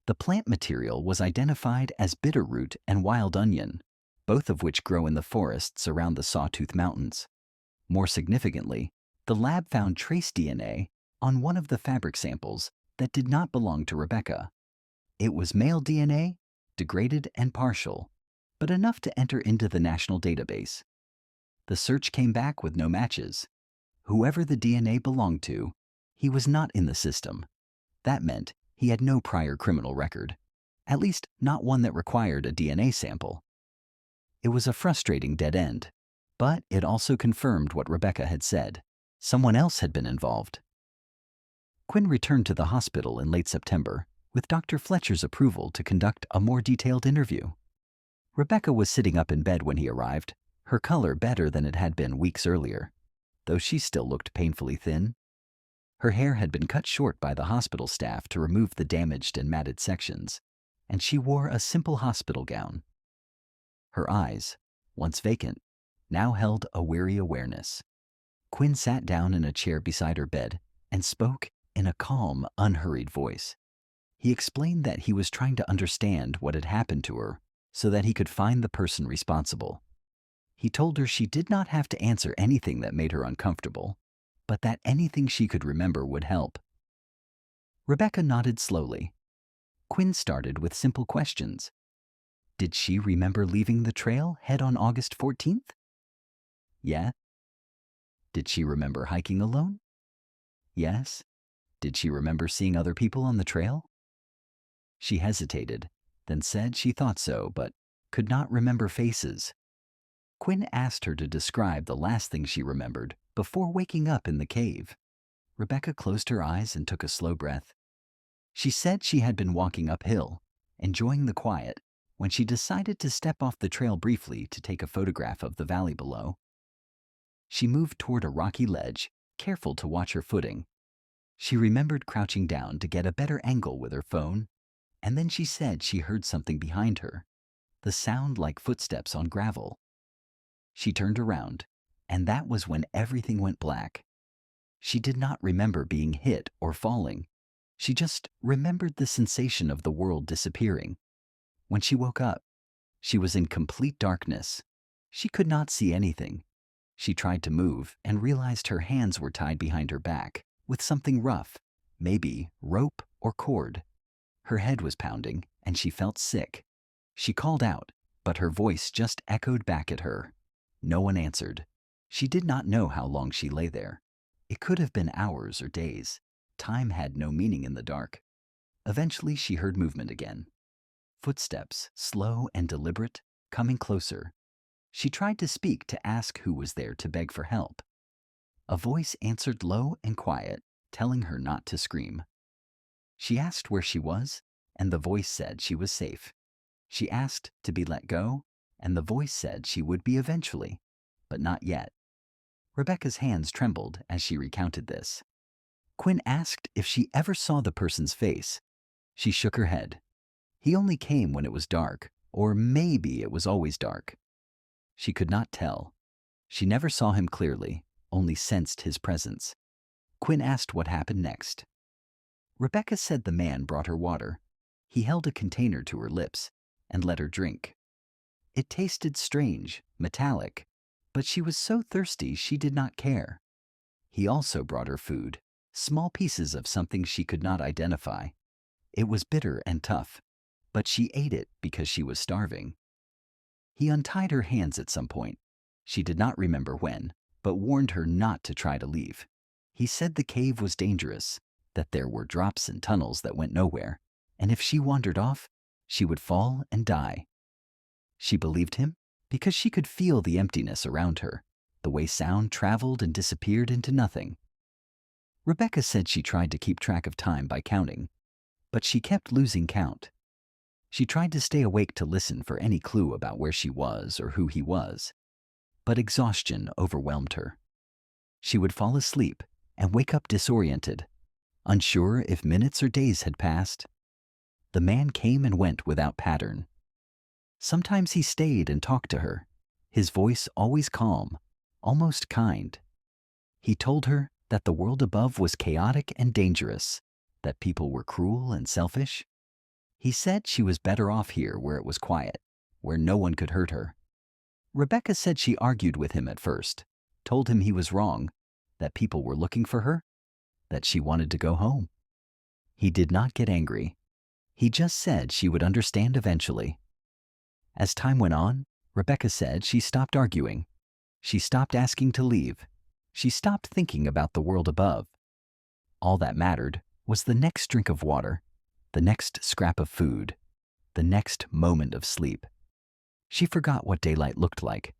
The plant material was identified as bitterroot and wild onion, both of which grow in the forests around the Sawtooth Mountains. More significantly, the lab found trace DNA on one of the fabric samples that did not belong to Rebecca. It was male DNA, degraded and partial, but enough to enter into the national database. The search came back with no matches. Whoever the DNA belonged to, he was not in the system. That meant he had no prior criminal record, at least not one that required a DNA sample. It was a frustrating dead end, but it also confirmed what Rebecca had said. Someone else had been involved. Quinn returned to the hospital in late September with Dr. Fletcher's approval to conduct a more detailed interview. Rebecca was sitting up in bed when he arrived, her color better than it had been weeks earlier, though she still looked painfully thin. Her hair had been cut short by the hospital staff to remove the damaged and matted sections, and she wore a simple hospital gown. Her eyes, once vacant, now held a weary awareness. Quinn sat down in a chair beside her bed and spoke in a calm, unhurried voice. He explained that he was trying to understand what had happened to her so that he could find the person responsible. He told her she did not have to answer anything that made her uncomfortable, but that anything she could remember would help. Rebecca nodded slowly. Quinn started with simple questions. Did she remember leaving the trail head on August 14th? Yeah. Did she remember hiking alone? Yes. Did she remember seeing other people on the trail? She hesitated, then said she thought so, but could not remember faces. Quinn asked her to describe the last thing she remembered before waking up in the cave. Rebecca closed her eyes and took a slow breath. She said she had been walking uphill, enjoying the quiet, when she decided to step off the trail briefly to take a photograph of the valley below. She moved toward a rocky ledge, careful to watch her footing. She remembered crouching down to get a better angle with her phone, and then she said she heard something behind her, the sound like footsteps on gravel. She turned around, and that was when everything went black. She did not remember being hit or falling. She just remembered the sensation of the world disappearing. When she woke up, she was in complete darkness. She could not see anything. She tried to move and realized her hands were tied behind her back with something rough, maybe rope or cord. Her head was pounding, and she felt sick. She called out, but her voice just echoed back at her. No one answered. She did not know how long she lay there. It could have been hours or days. Time had no meaning in the dark. Eventually, she heard movement again. Footsteps, slow and deliberate, coming closer. She tried to speak to ask who was there to beg for help. A voice answered low and quiet, telling her not to scream. She asked where she was, and the voice said she was safe. She asked to be let go, and the voice said she would be eventually, but not yet. Rebecca's hands trembled as she recounted this. Quinn asked if she ever saw the person's face. She shook her head. He only came when it was dark, or maybe it was always dark. She could not tell. She never saw him clearly, only sensed his presence. Quinn asked what happened next. Rebecca said the man brought her water. He held a container to her lips and let her drink. It tasted strange, metallic, but she was so thirsty she did not care. He also brought her food, small pieces of something she could not identify. It was bitter and tough, but she ate it because she was starving. He untied her hands at some point. She did not remember when, but warned her not to try to leave. He said the cave was dangerous, that there were drops and tunnels that went nowhere, and if she wandered off, she would fall and die. She believed him because she could feel the emptiness around her, the way sound traveled and disappeared into nothing. Rebecca said she tried to keep track of time by counting, but she kept losing count. She tried to stay awake to listen for any clue about where she was or who he was, but exhaustion overwhelmed her. She would fall asleep and wake up disoriented, unsure if minutes or days had passed. The man came and went without pattern. Sometimes he stayed and talked to her, his voice always calm, almost kind. He told her that the world above was chaotic and dangerous, that people were cruel and selfish. He said she was better off here where it was quiet, where no one could hurt her. Rebecca said she argued with him at first, told him he was wrong, that people were looking for her, that she wanted to go home. He did not get angry. He just said she would understand eventually. As time went on, Rebecca said she stopped arguing. She stopped asking to leave. She stopped thinking about the world above. All that mattered was the next drink of water, the next scrap of food, the next moment of sleep. She forgot what daylight looked like.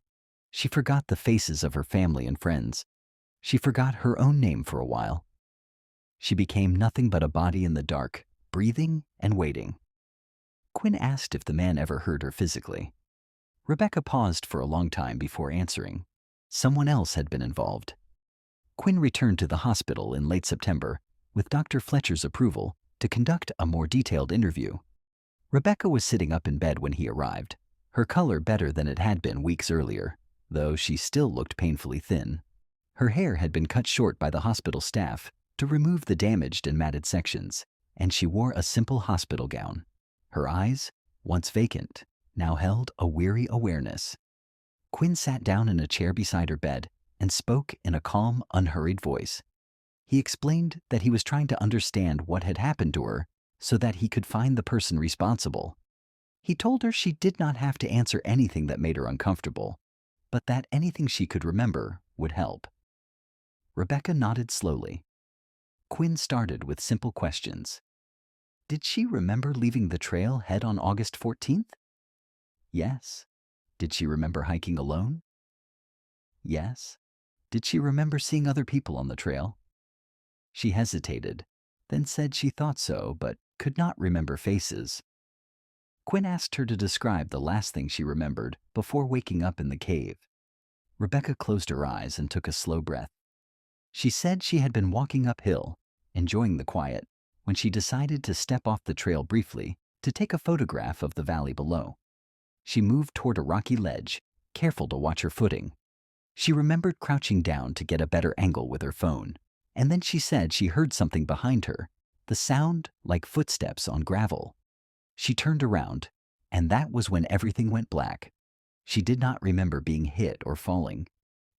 She forgot the faces of her family and friends. She forgot her own name for a while. She became nothing but a body in the dark, breathing and waiting. Quinn asked if the man ever hurt her physically. Rebecca paused for a long time before answering. Someone else had been involved. Quinn returned to the hospital in late September with Dr. Fletcher's approval to conduct a more detailed interview. Rebecca was sitting up in bed when he arrived, her color better than it had been weeks earlier, though she still looked painfully thin. Her hair had been cut short by the hospital staff to remove the damaged and matted sections, and she wore a simple hospital gown. Her eyes, once vacant, now held a weary awareness. Quinn sat down in a chair beside her bed and spoke in a calm, unhurried voice. He explained that he was trying to understand what had happened to her so that he could find the person responsible. He told her she did not have to answer anything that made her uncomfortable, but that anything she could remember would help. Rebecca nodded slowly. Quinn started with simple questions. Did she remember leaving the trail head on August 14th? Yes. Did she remember hiking alone? Yes. Did she remember seeing other people on the trail? She hesitated, then said she thought so, but could not remember faces. Quinn asked her to describe the last thing she remembered before waking up in the cave. Rebecca closed her eyes and took a slow breath. She said she had been walking uphill, enjoying the quiet, when she decided to step off the trail briefly to take a photograph of the valley below. She moved toward a rocky ledge, careful to watch her footing. She remembered crouching down to get a better angle with her phone, and then she said she heard something behind her, the sound like footsteps on gravel. She turned around, and that was when everything went black. She did not remember being hit or falling.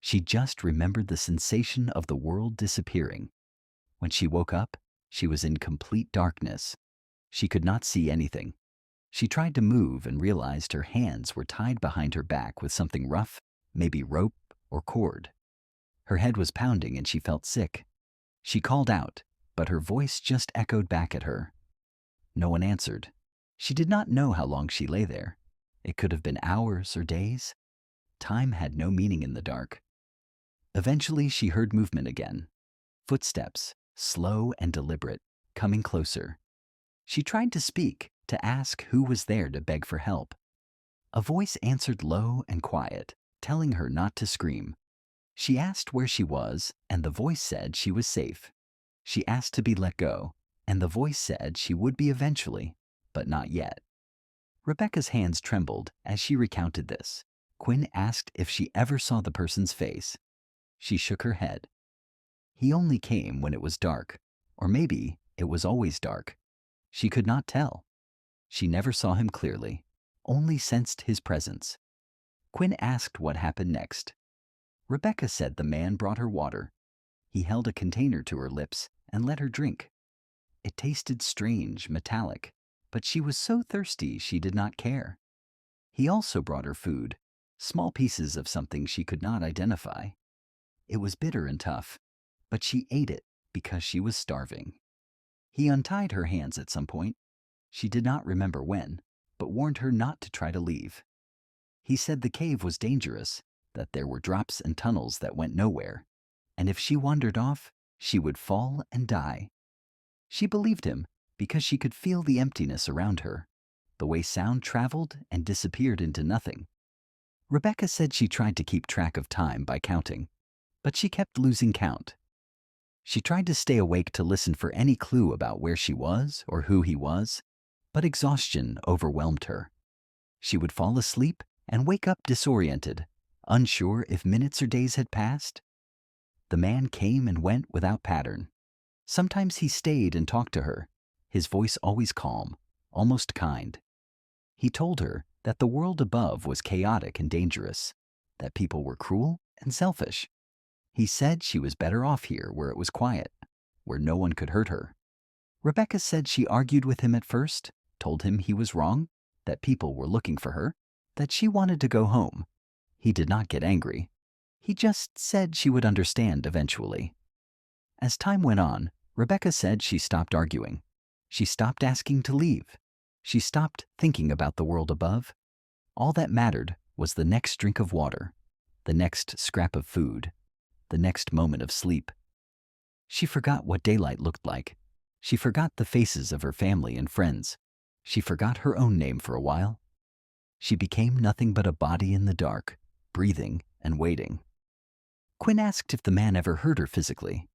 She just remembered the sensation of the world disappearing. When she woke up, she was in complete darkness. She could not see anything. She tried to move and realized her hands were tied behind her back with something rough, maybe rope or cord. Her head was pounding and she felt sick. She called out, but her voice just echoed back at her. No one answered. She did not know how long she lay there. It could have been hours or days. Time had no meaning in the dark. Eventually, she heard movement again. Footsteps, slow and deliberate, coming closer. She tried to speak, to ask who was there to beg for help. A voice answered low and quiet, telling her not to scream. She asked where she was, and the voice said she was safe. She asked to be let go, and the voice said she would be eventually, but not yet. Rebecca's hands trembled as she recounted this. Quinn asked if she ever saw the person's face. She shook her head. He only came when it was dark, or maybe it was always dark. She could not tell. She never saw him clearly, only sensed his presence. Quinn asked what happened next. Rebecca said the man brought her water. He held a container to her lips and let her drink. It tasted strange, metallic, but she was so thirsty she did not care. He also brought her food, small pieces of something she could not identify. It was bitter and tough, but she ate it because she was starving. He untied her hands at some point. She did not remember when, but warned her not to try to leave. He said the cave was dangerous, that there were drops and tunnels that went nowhere, and if she wandered off, she would fall and die. She believed him because she could feel the emptiness around her, the way sound traveled and disappeared into nothing. Rebecca said she tried to keep track of time by counting, but she kept losing count. She tried to stay awake to listen for any clue about where she was or who he was, but exhaustion overwhelmed her. She would fall asleep and wake up disoriented, unsure if minutes or days had passed. The man came and went without pattern. Sometimes he stayed and talked to her, his voice always calm, almost kind. He told her that the world above was chaotic and dangerous, that people were cruel and selfish. He said she was better off here where it was quiet, where no one could hurt her. Rebecca said she argued with him at first, told him he was wrong, that people were looking for her, that she wanted to go home. He did not get angry. He just said she would understand eventually. As time went on, Rebecca said she stopped arguing. She stopped asking to leave. She stopped thinking about the world above. All that mattered was the next drink of water, the next scrap of food, the next moment of sleep. She forgot what daylight looked like. She forgot the faces of her family and friends. She forgot her own name for a while. She became nothing but a body in the dark, breathing and waiting. Quinn asked if the man ever hurt her physically.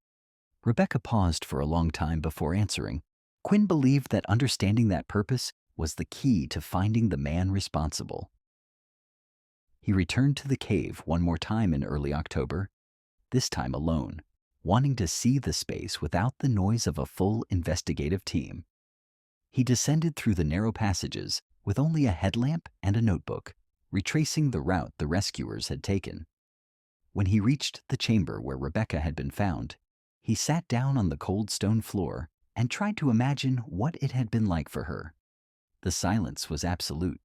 Rebecca paused for a long time before answering. Quinn believed that understanding that purpose was the key to finding the man responsible. He returned to the cave one more time in early October, this time alone, wanting to see the space without the noise of a full investigative team. He descended through the narrow passages with only a headlamp and a notebook, retracing the route the rescuers had taken. When he reached the chamber where Rebecca had been found, he sat down on the cold stone floor and tried to imagine what it had been like for her. The silence was absolute.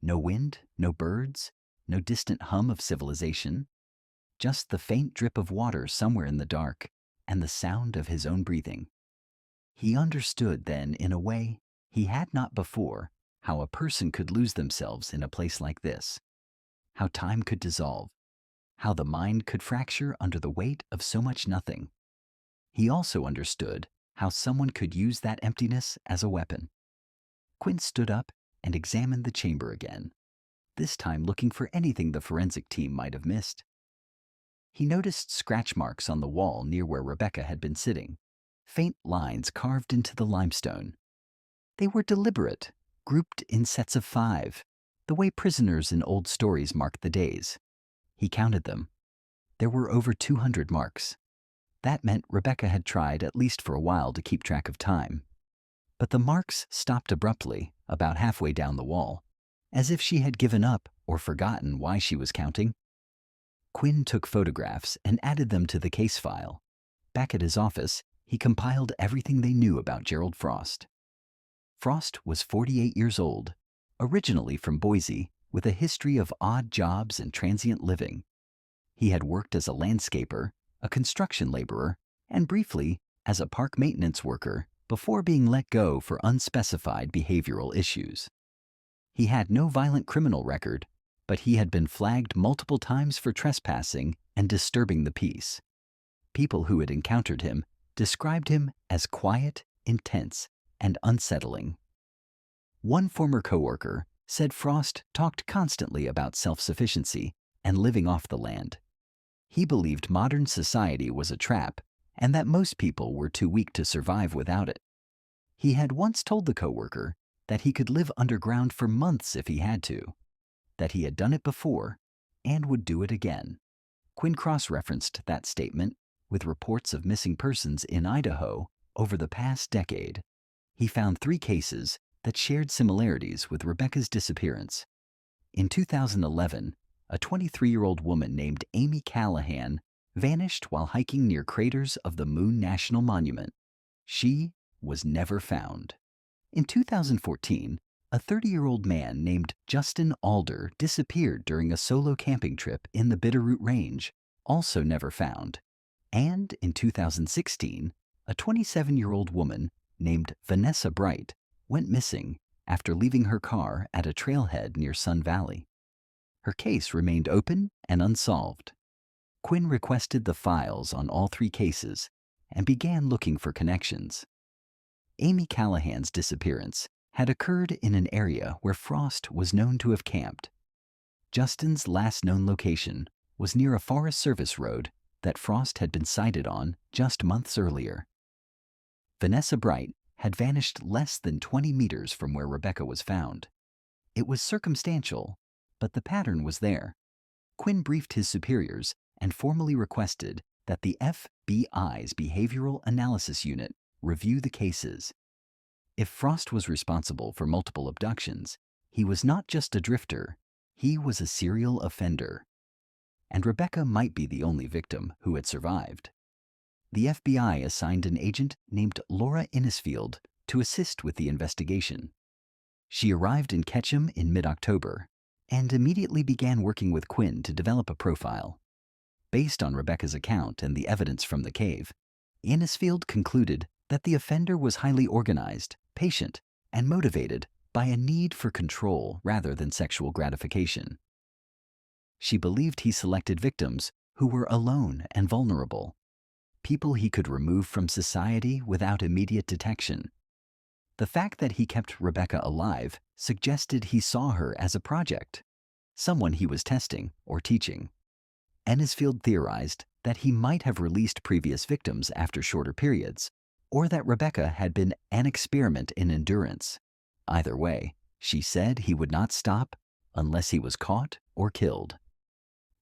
No wind, no birds, no distant hum of civilization. Just the faint drip of water somewhere in the dark and the sound of his own breathing. He understood then, in a way he had not before, how a person could lose themselves in a place like this, how time could dissolve, how the mind could fracture under the weight of so much nothing. He also understood how someone could use that emptiness as a weapon. Quinn stood up and examined the chamber again, this time looking for anything the forensic team might have missed. He noticed scratch marks on the wall near where Rebecca had been sitting, faint lines carved into the limestone. They were deliberate, grouped in sets of 5, the way prisoners in old stories marked the days. He counted them. There were over 200 marks. That meant Rebecca had tried, at least for a while, to keep track of time. But the marks stopped abruptly, about halfway down the wall, as if she had given up or forgotten why she was counting. Quinn took photographs and added them to the case file. Back at his office, he compiled everything they knew about Gerald Frost. Frost was 48 years old, originally from Boise, with a history of odd jobs and transient living. He had worked as a landscaper, a construction laborer, and briefly as a park maintenance worker before being let go for unspecified behavioral issues. He had no violent criminal record, but he had been flagged multiple times for trespassing and disturbing the peace. People who had encountered him described him as quiet, intense, and unsettling. One former coworker said Frost talked constantly about self-sufficiency and living off the land. He believed modern society was a trap and that most people were too weak to survive without it. He had once told the coworker that he could live underground for months if he had to, that he had done it before and would do it again. Quinn cross-referenced that statement with reports of missing persons in Idaho over the past decade. He found 3 cases that shared similarities with Rebecca's disappearance. In 2011, a 23-year-old woman named Amy Callahan vanished while hiking near craters of the Moon National Monument. She was never found. In 2014, a 30-year-old man named Justin Alder disappeared during a solo camping trip in the Bitterroot Range, also never found. And in 2016, a 27-year-old woman named Vanessa Bright went missing after leaving her car at a trailhead near Sun Valley. Her case remained open and unsolved. Quinn requested the files on all 3 cases and began looking for connections. Amy Callahan's disappearance had occurred in an area where Frost was known to have camped. Justin's last known location was near a Forest Service road that Frost had been sighted on just months earlier. Vanessa Bright had vanished less than 20 meters from where Rebecca was found. It was circumstantial, but the pattern was there. Quinn briefed his superiors and formally requested that the FBI's Behavioral Analysis Unit review the cases. If Frost was responsible for multiple abductions, he was not just a drifter, he was a serial offender. And Rebecca might be the only victim who had survived. the FBI assigned an agent named Laura Innisfield to assist with the investigation. She arrived in Ketchum in mid-October and immediately began working with Quinn to develop a profile. Based on Rebecca's account and the evidence from the cave, Innisfield concluded that the offender was highly organized, patient, and motivated by a need for control rather than sexual gratification. She believed he selected victims who were alone and vulnerable, people he could remove from society without immediate detection. The fact that he kept Rebecca alive suggested he saw her as a project, someone he was testing or teaching. Innisfield theorized that he might have released previous victims after shorter periods, or that Rebecca had been an experiment in endurance. Either way, she said he would not stop unless he was caught or killed.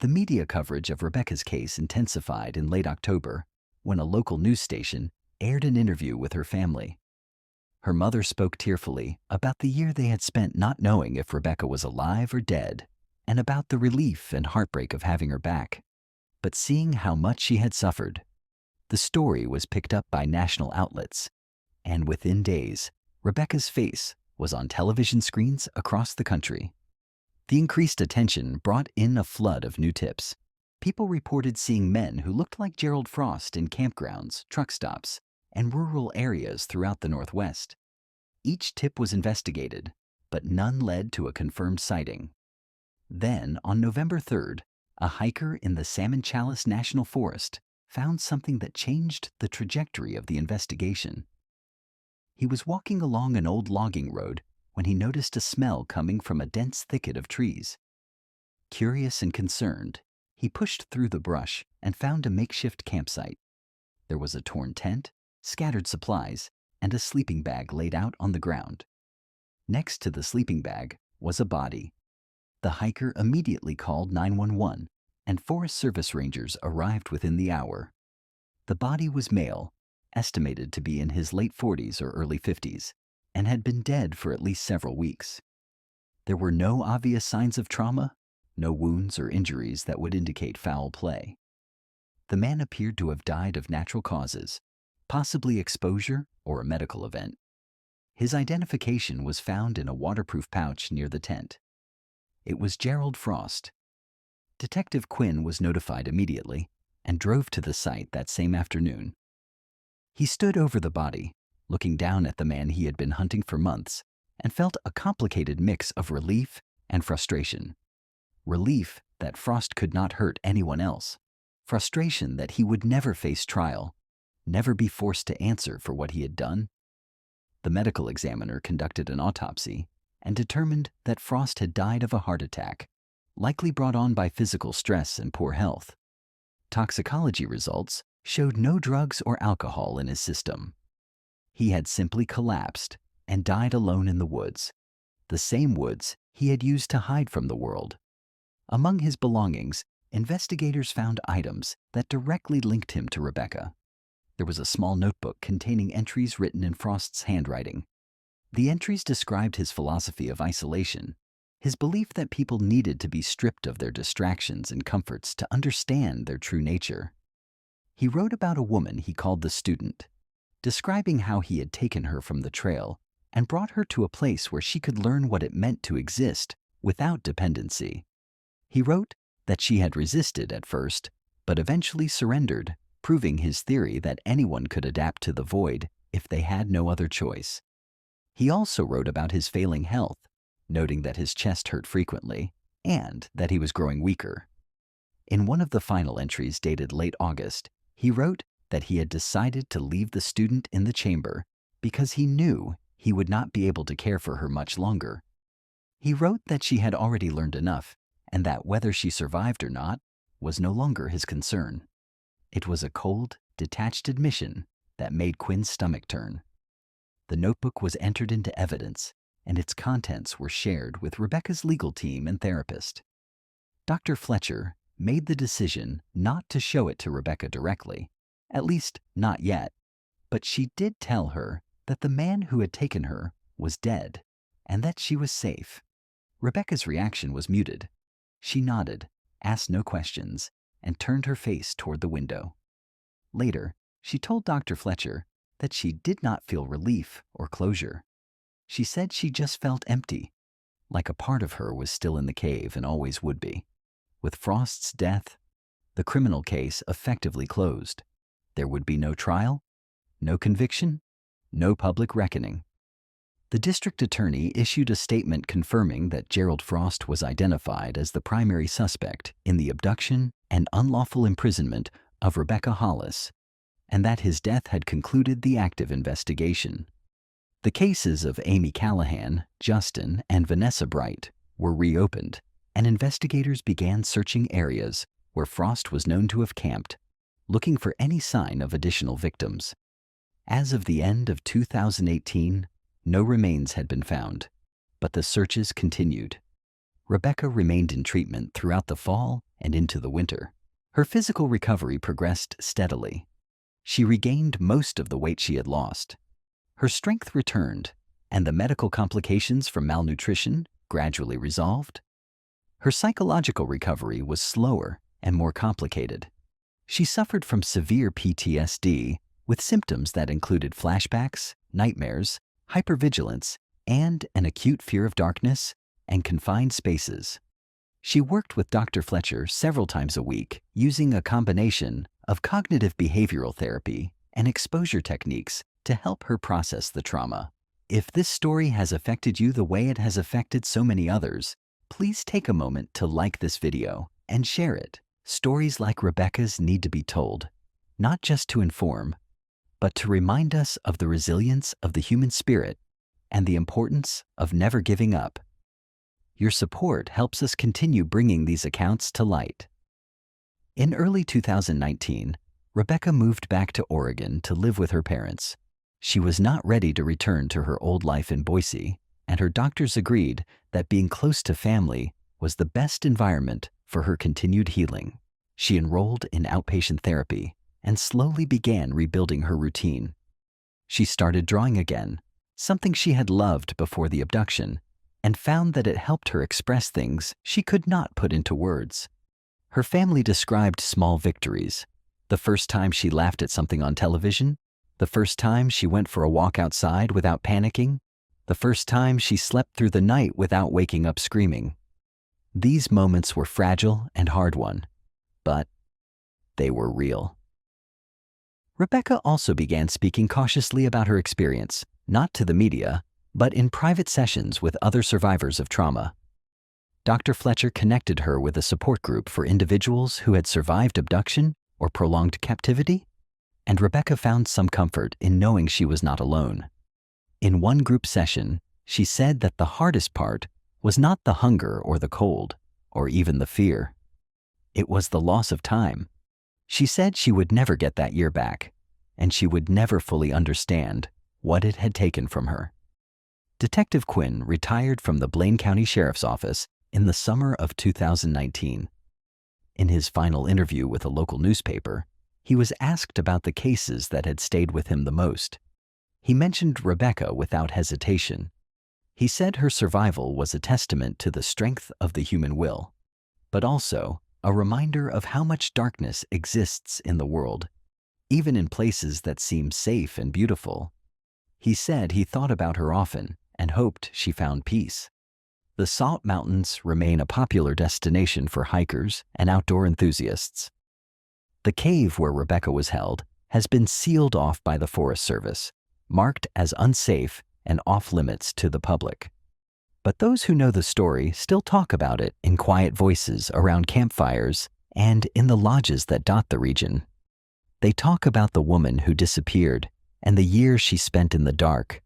The media coverage of Rebecca's case intensified in late October when a local news station aired an interview with her family. Her mother spoke tearfully about the year they had spent not knowing if Rebecca was alive or dead, and about the relief and heartbreak of having her back, but seeing how much she had suffered. The story was picked up by national outlets, and within days, Rebecca's face was on television screens across the country. The increased attention brought in a flood of new tips. People reported seeing men who looked like Gerald Frost in campgrounds, truck stops, and rural areas throughout the Northwest. Each tip was investigated, but none led to a confirmed sighting. Then, on November 3rd, a hiker in the Salmon Chalice National Forest found something that changed the trajectory of the investigation. He was walking along an old logging road when he noticed a smell coming from a dense thicket of trees. Curious and concerned, he pushed through the brush and found a makeshift campsite. There was a torn tent, scattered supplies, and a sleeping bag laid out on the ground. Next to the sleeping bag was a body. The hiker immediately called 911, and Forest Service rangers arrived within the hour. The body was male, estimated to be in his late 40s or early 50s, and had been dead for at least several weeks. There were no obvious signs of trauma, no wounds or injuries that would indicate foul play. The man appeared to have died of natural causes, possibly exposure or a medical event. His identification was found in a waterproof pouch near the tent. It was Gerald Frost. Detective Quinn was notified immediately and drove to the site that same afternoon. He stood over the body, looking down at the man he had been hunting for months, and felt a complicated mix of relief and frustration. Relief that Frost could not hurt anyone else. Frustration that he would never face trial, never be forced to answer for what he had done. The medical examiner conducted an autopsy and determined that Frost had died of a heart attack, likely brought on by physical stress and poor health. Toxicology results showed no drugs or alcohol in his system. He had simply collapsed and died alone in the woods, the same woods he had used to hide from the world. Among his belongings, investigators found items that directly linked him to Rebecca. There was a small notebook containing entries written in Frost's handwriting. The entries described his philosophy of isolation, his belief that people needed to be stripped of their distractions and comforts to understand their true nature. He wrote about a woman he called the student, describing how he had taken her from the trail and brought her to a place where she could learn what it meant to exist without dependency. He wrote that she had resisted at first, but eventually surrendered, proving his theory that anyone could adapt to the void if they had no other choice. He also wrote about his failing health, noting that his chest hurt frequently and that he was growing weaker. In one of the final entries dated late August, he wrote that he had decided to leave the student in the chamber because he knew he would not be able to care for her much longer. He wrote that she had already learned enough and that whether she survived or not was no longer his concern. It was a cold, detached admission that made Quinn's stomach turn. The notebook was entered into evidence, and its contents were shared with Rebecca's legal team and therapist. Dr. Fletcher made the decision not to show it to Rebecca directly, at least not yet, but she did tell her that the man who had taken her was dead and that she was safe. Rebecca's reaction was muted. She nodded, asked no questions, and turned her face toward the window. Later, She told Dr. Fletcher that she did not feel relief or closure. She said she just felt empty, like a part of her was still in the cave and always would be. With Frost's death, the criminal case effectively closed. There would be no trial, no conviction, no public reckoning. The district attorney issued a statement confirming that Gerald Frost was identified as the primary suspect in the abduction and unlawful imprisonment of Rebecca Hollis, and that his death had concluded the active investigation. The cases of Amy Callahan, Justin, and Vanessa Bright were reopened, and investigators began searching areas where Frost was known to have camped, looking for any sign of additional victims. As of the end of 2018, no remains had been found, but the searches continued. Rebecca remained in treatment throughout the fall and into the winter. Her physical recovery progressed steadily. She regained most of the weight she had lost. Her strength returned, and the medical complications from malnutrition gradually resolved. Her psychological recovery was slower and more complicated. She suffered from severe PTSD with symptoms that included flashbacks, nightmares, hypervigilance, and an acute fear of darkness and confined spaces. She worked with Dr. Fletcher several times a week using a combination of cognitive behavioral therapy and exposure techniques to help her process the trauma. If this story has affected you the way it has affected so many others, please take a moment to like this video and share it. Stories like Rebecca's need to be told, not just to inform, but to remind us of the resilience of the human spirit and the importance of never giving up. Your support helps us continue bringing these accounts to light. In early 2019, Rebecca moved back to Oregon to live with her parents. She was not ready to return to her old life in Boise, and her doctors agreed that being close to family was the best environment for her continued healing. She enrolled in outpatient therapy and slowly began rebuilding her routine. She started drawing again, something she had loved before the abduction, and found that it helped her express things she could not put into words. Her family described small victories: the first time she laughed at something on television, the first time she went for a walk outside without panicking, the first time she slept through the night without waking up screaming. These moments were fragile and hard-won, but they were real. Rebecca also began speaking cautiously about her experience, not to the media, but in private sessions with other survivors of trauma. Dr. Fletcher connected her with a support group for individuals who had survived abduction or prolonged captivity, and Rebecca found some comfort in knowing she was not alone. In one group session, she said that the hardest part was not the hunger or the cold, or even the fear. It was the loss of time. She said she would never get that year back, and she would never fully understand what it had taken from her. Detective Quinn retired from the Blaine County Sheriff's Office in the summer of 2019. In his final interview with a local newspaper, he was asked about the cases that had stayed with him the most. He mentioned Rebecca without hesitation. He said her survival was a testament to the strength of the human will, but also a reminder of how much darkness exists in the world, even in places that seem safe and beautiful. He said he thought about her often and hoped she found peace. The Sawtooth Mountains remain a popular destination for hikers and outdoor enthusiasts. The cave where Rebecca was held has been sealed off by the Forest Service, marked as unsafe and off-limits to the public. But those who know the story still talk about it in quiet voices around campfires and in the lodges that dot the region. They talk about the woman who disappeared and the years she spent in the dark.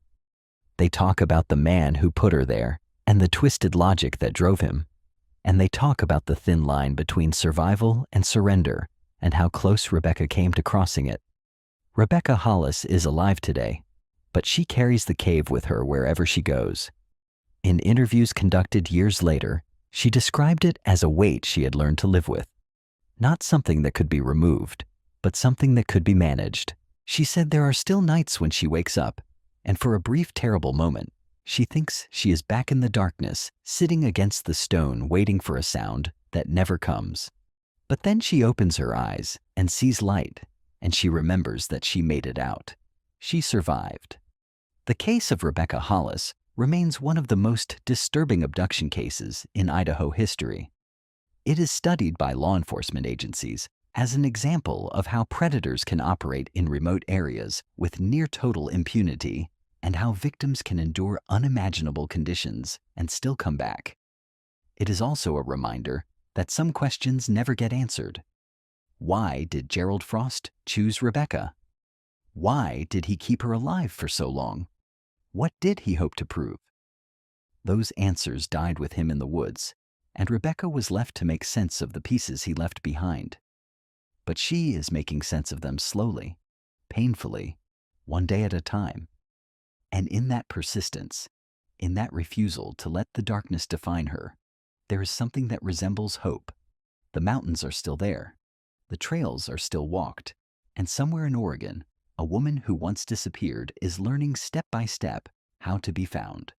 They talk about the man who put her there and the twisted logic that drove him. And they talk about the thin line between survival and surrender and how close Rebecca came to crossing it. Rebecca Hollis is alive today, but she carries the cave with her wherever she goes. In interviews conducted years later, she described it as a weight she had learned to live with. Not something that could be removed, but something that could be managed. She said there are still nights when she wakes up, and for a brief terrible moment, she thinks she is back in the darkness, sitting against the stone waiting for a sound that never comes. But then she opens her eyes and sees light, and she remembers that she made it out. She survived. The case of Rebecca Hollis remains one of the most disturbing abduction cases in Idaho history. It is studied by law enforcement agencies as an example of how predators can operate in remote areas with near total impunity and how victims can endure unimaginable conditions and still come back. It is also a reminder that some questions never get answered. Why did Gerald Frost choose Rebecca? Why did he keep her alive for so long? What did he hope to prove? Those answers died with him in the woods, and Rebecca was left to make sense of the pieces he left behind. But she is making sense of them slowly, painfully, one day at a time. And in that persistence, in that refusal to let the darkness define her, there is something that resembles hope. The mountains are still there, the trails are still walked, and somewhere in Oregon, a woman who once disappeared is learning step by step how to be found.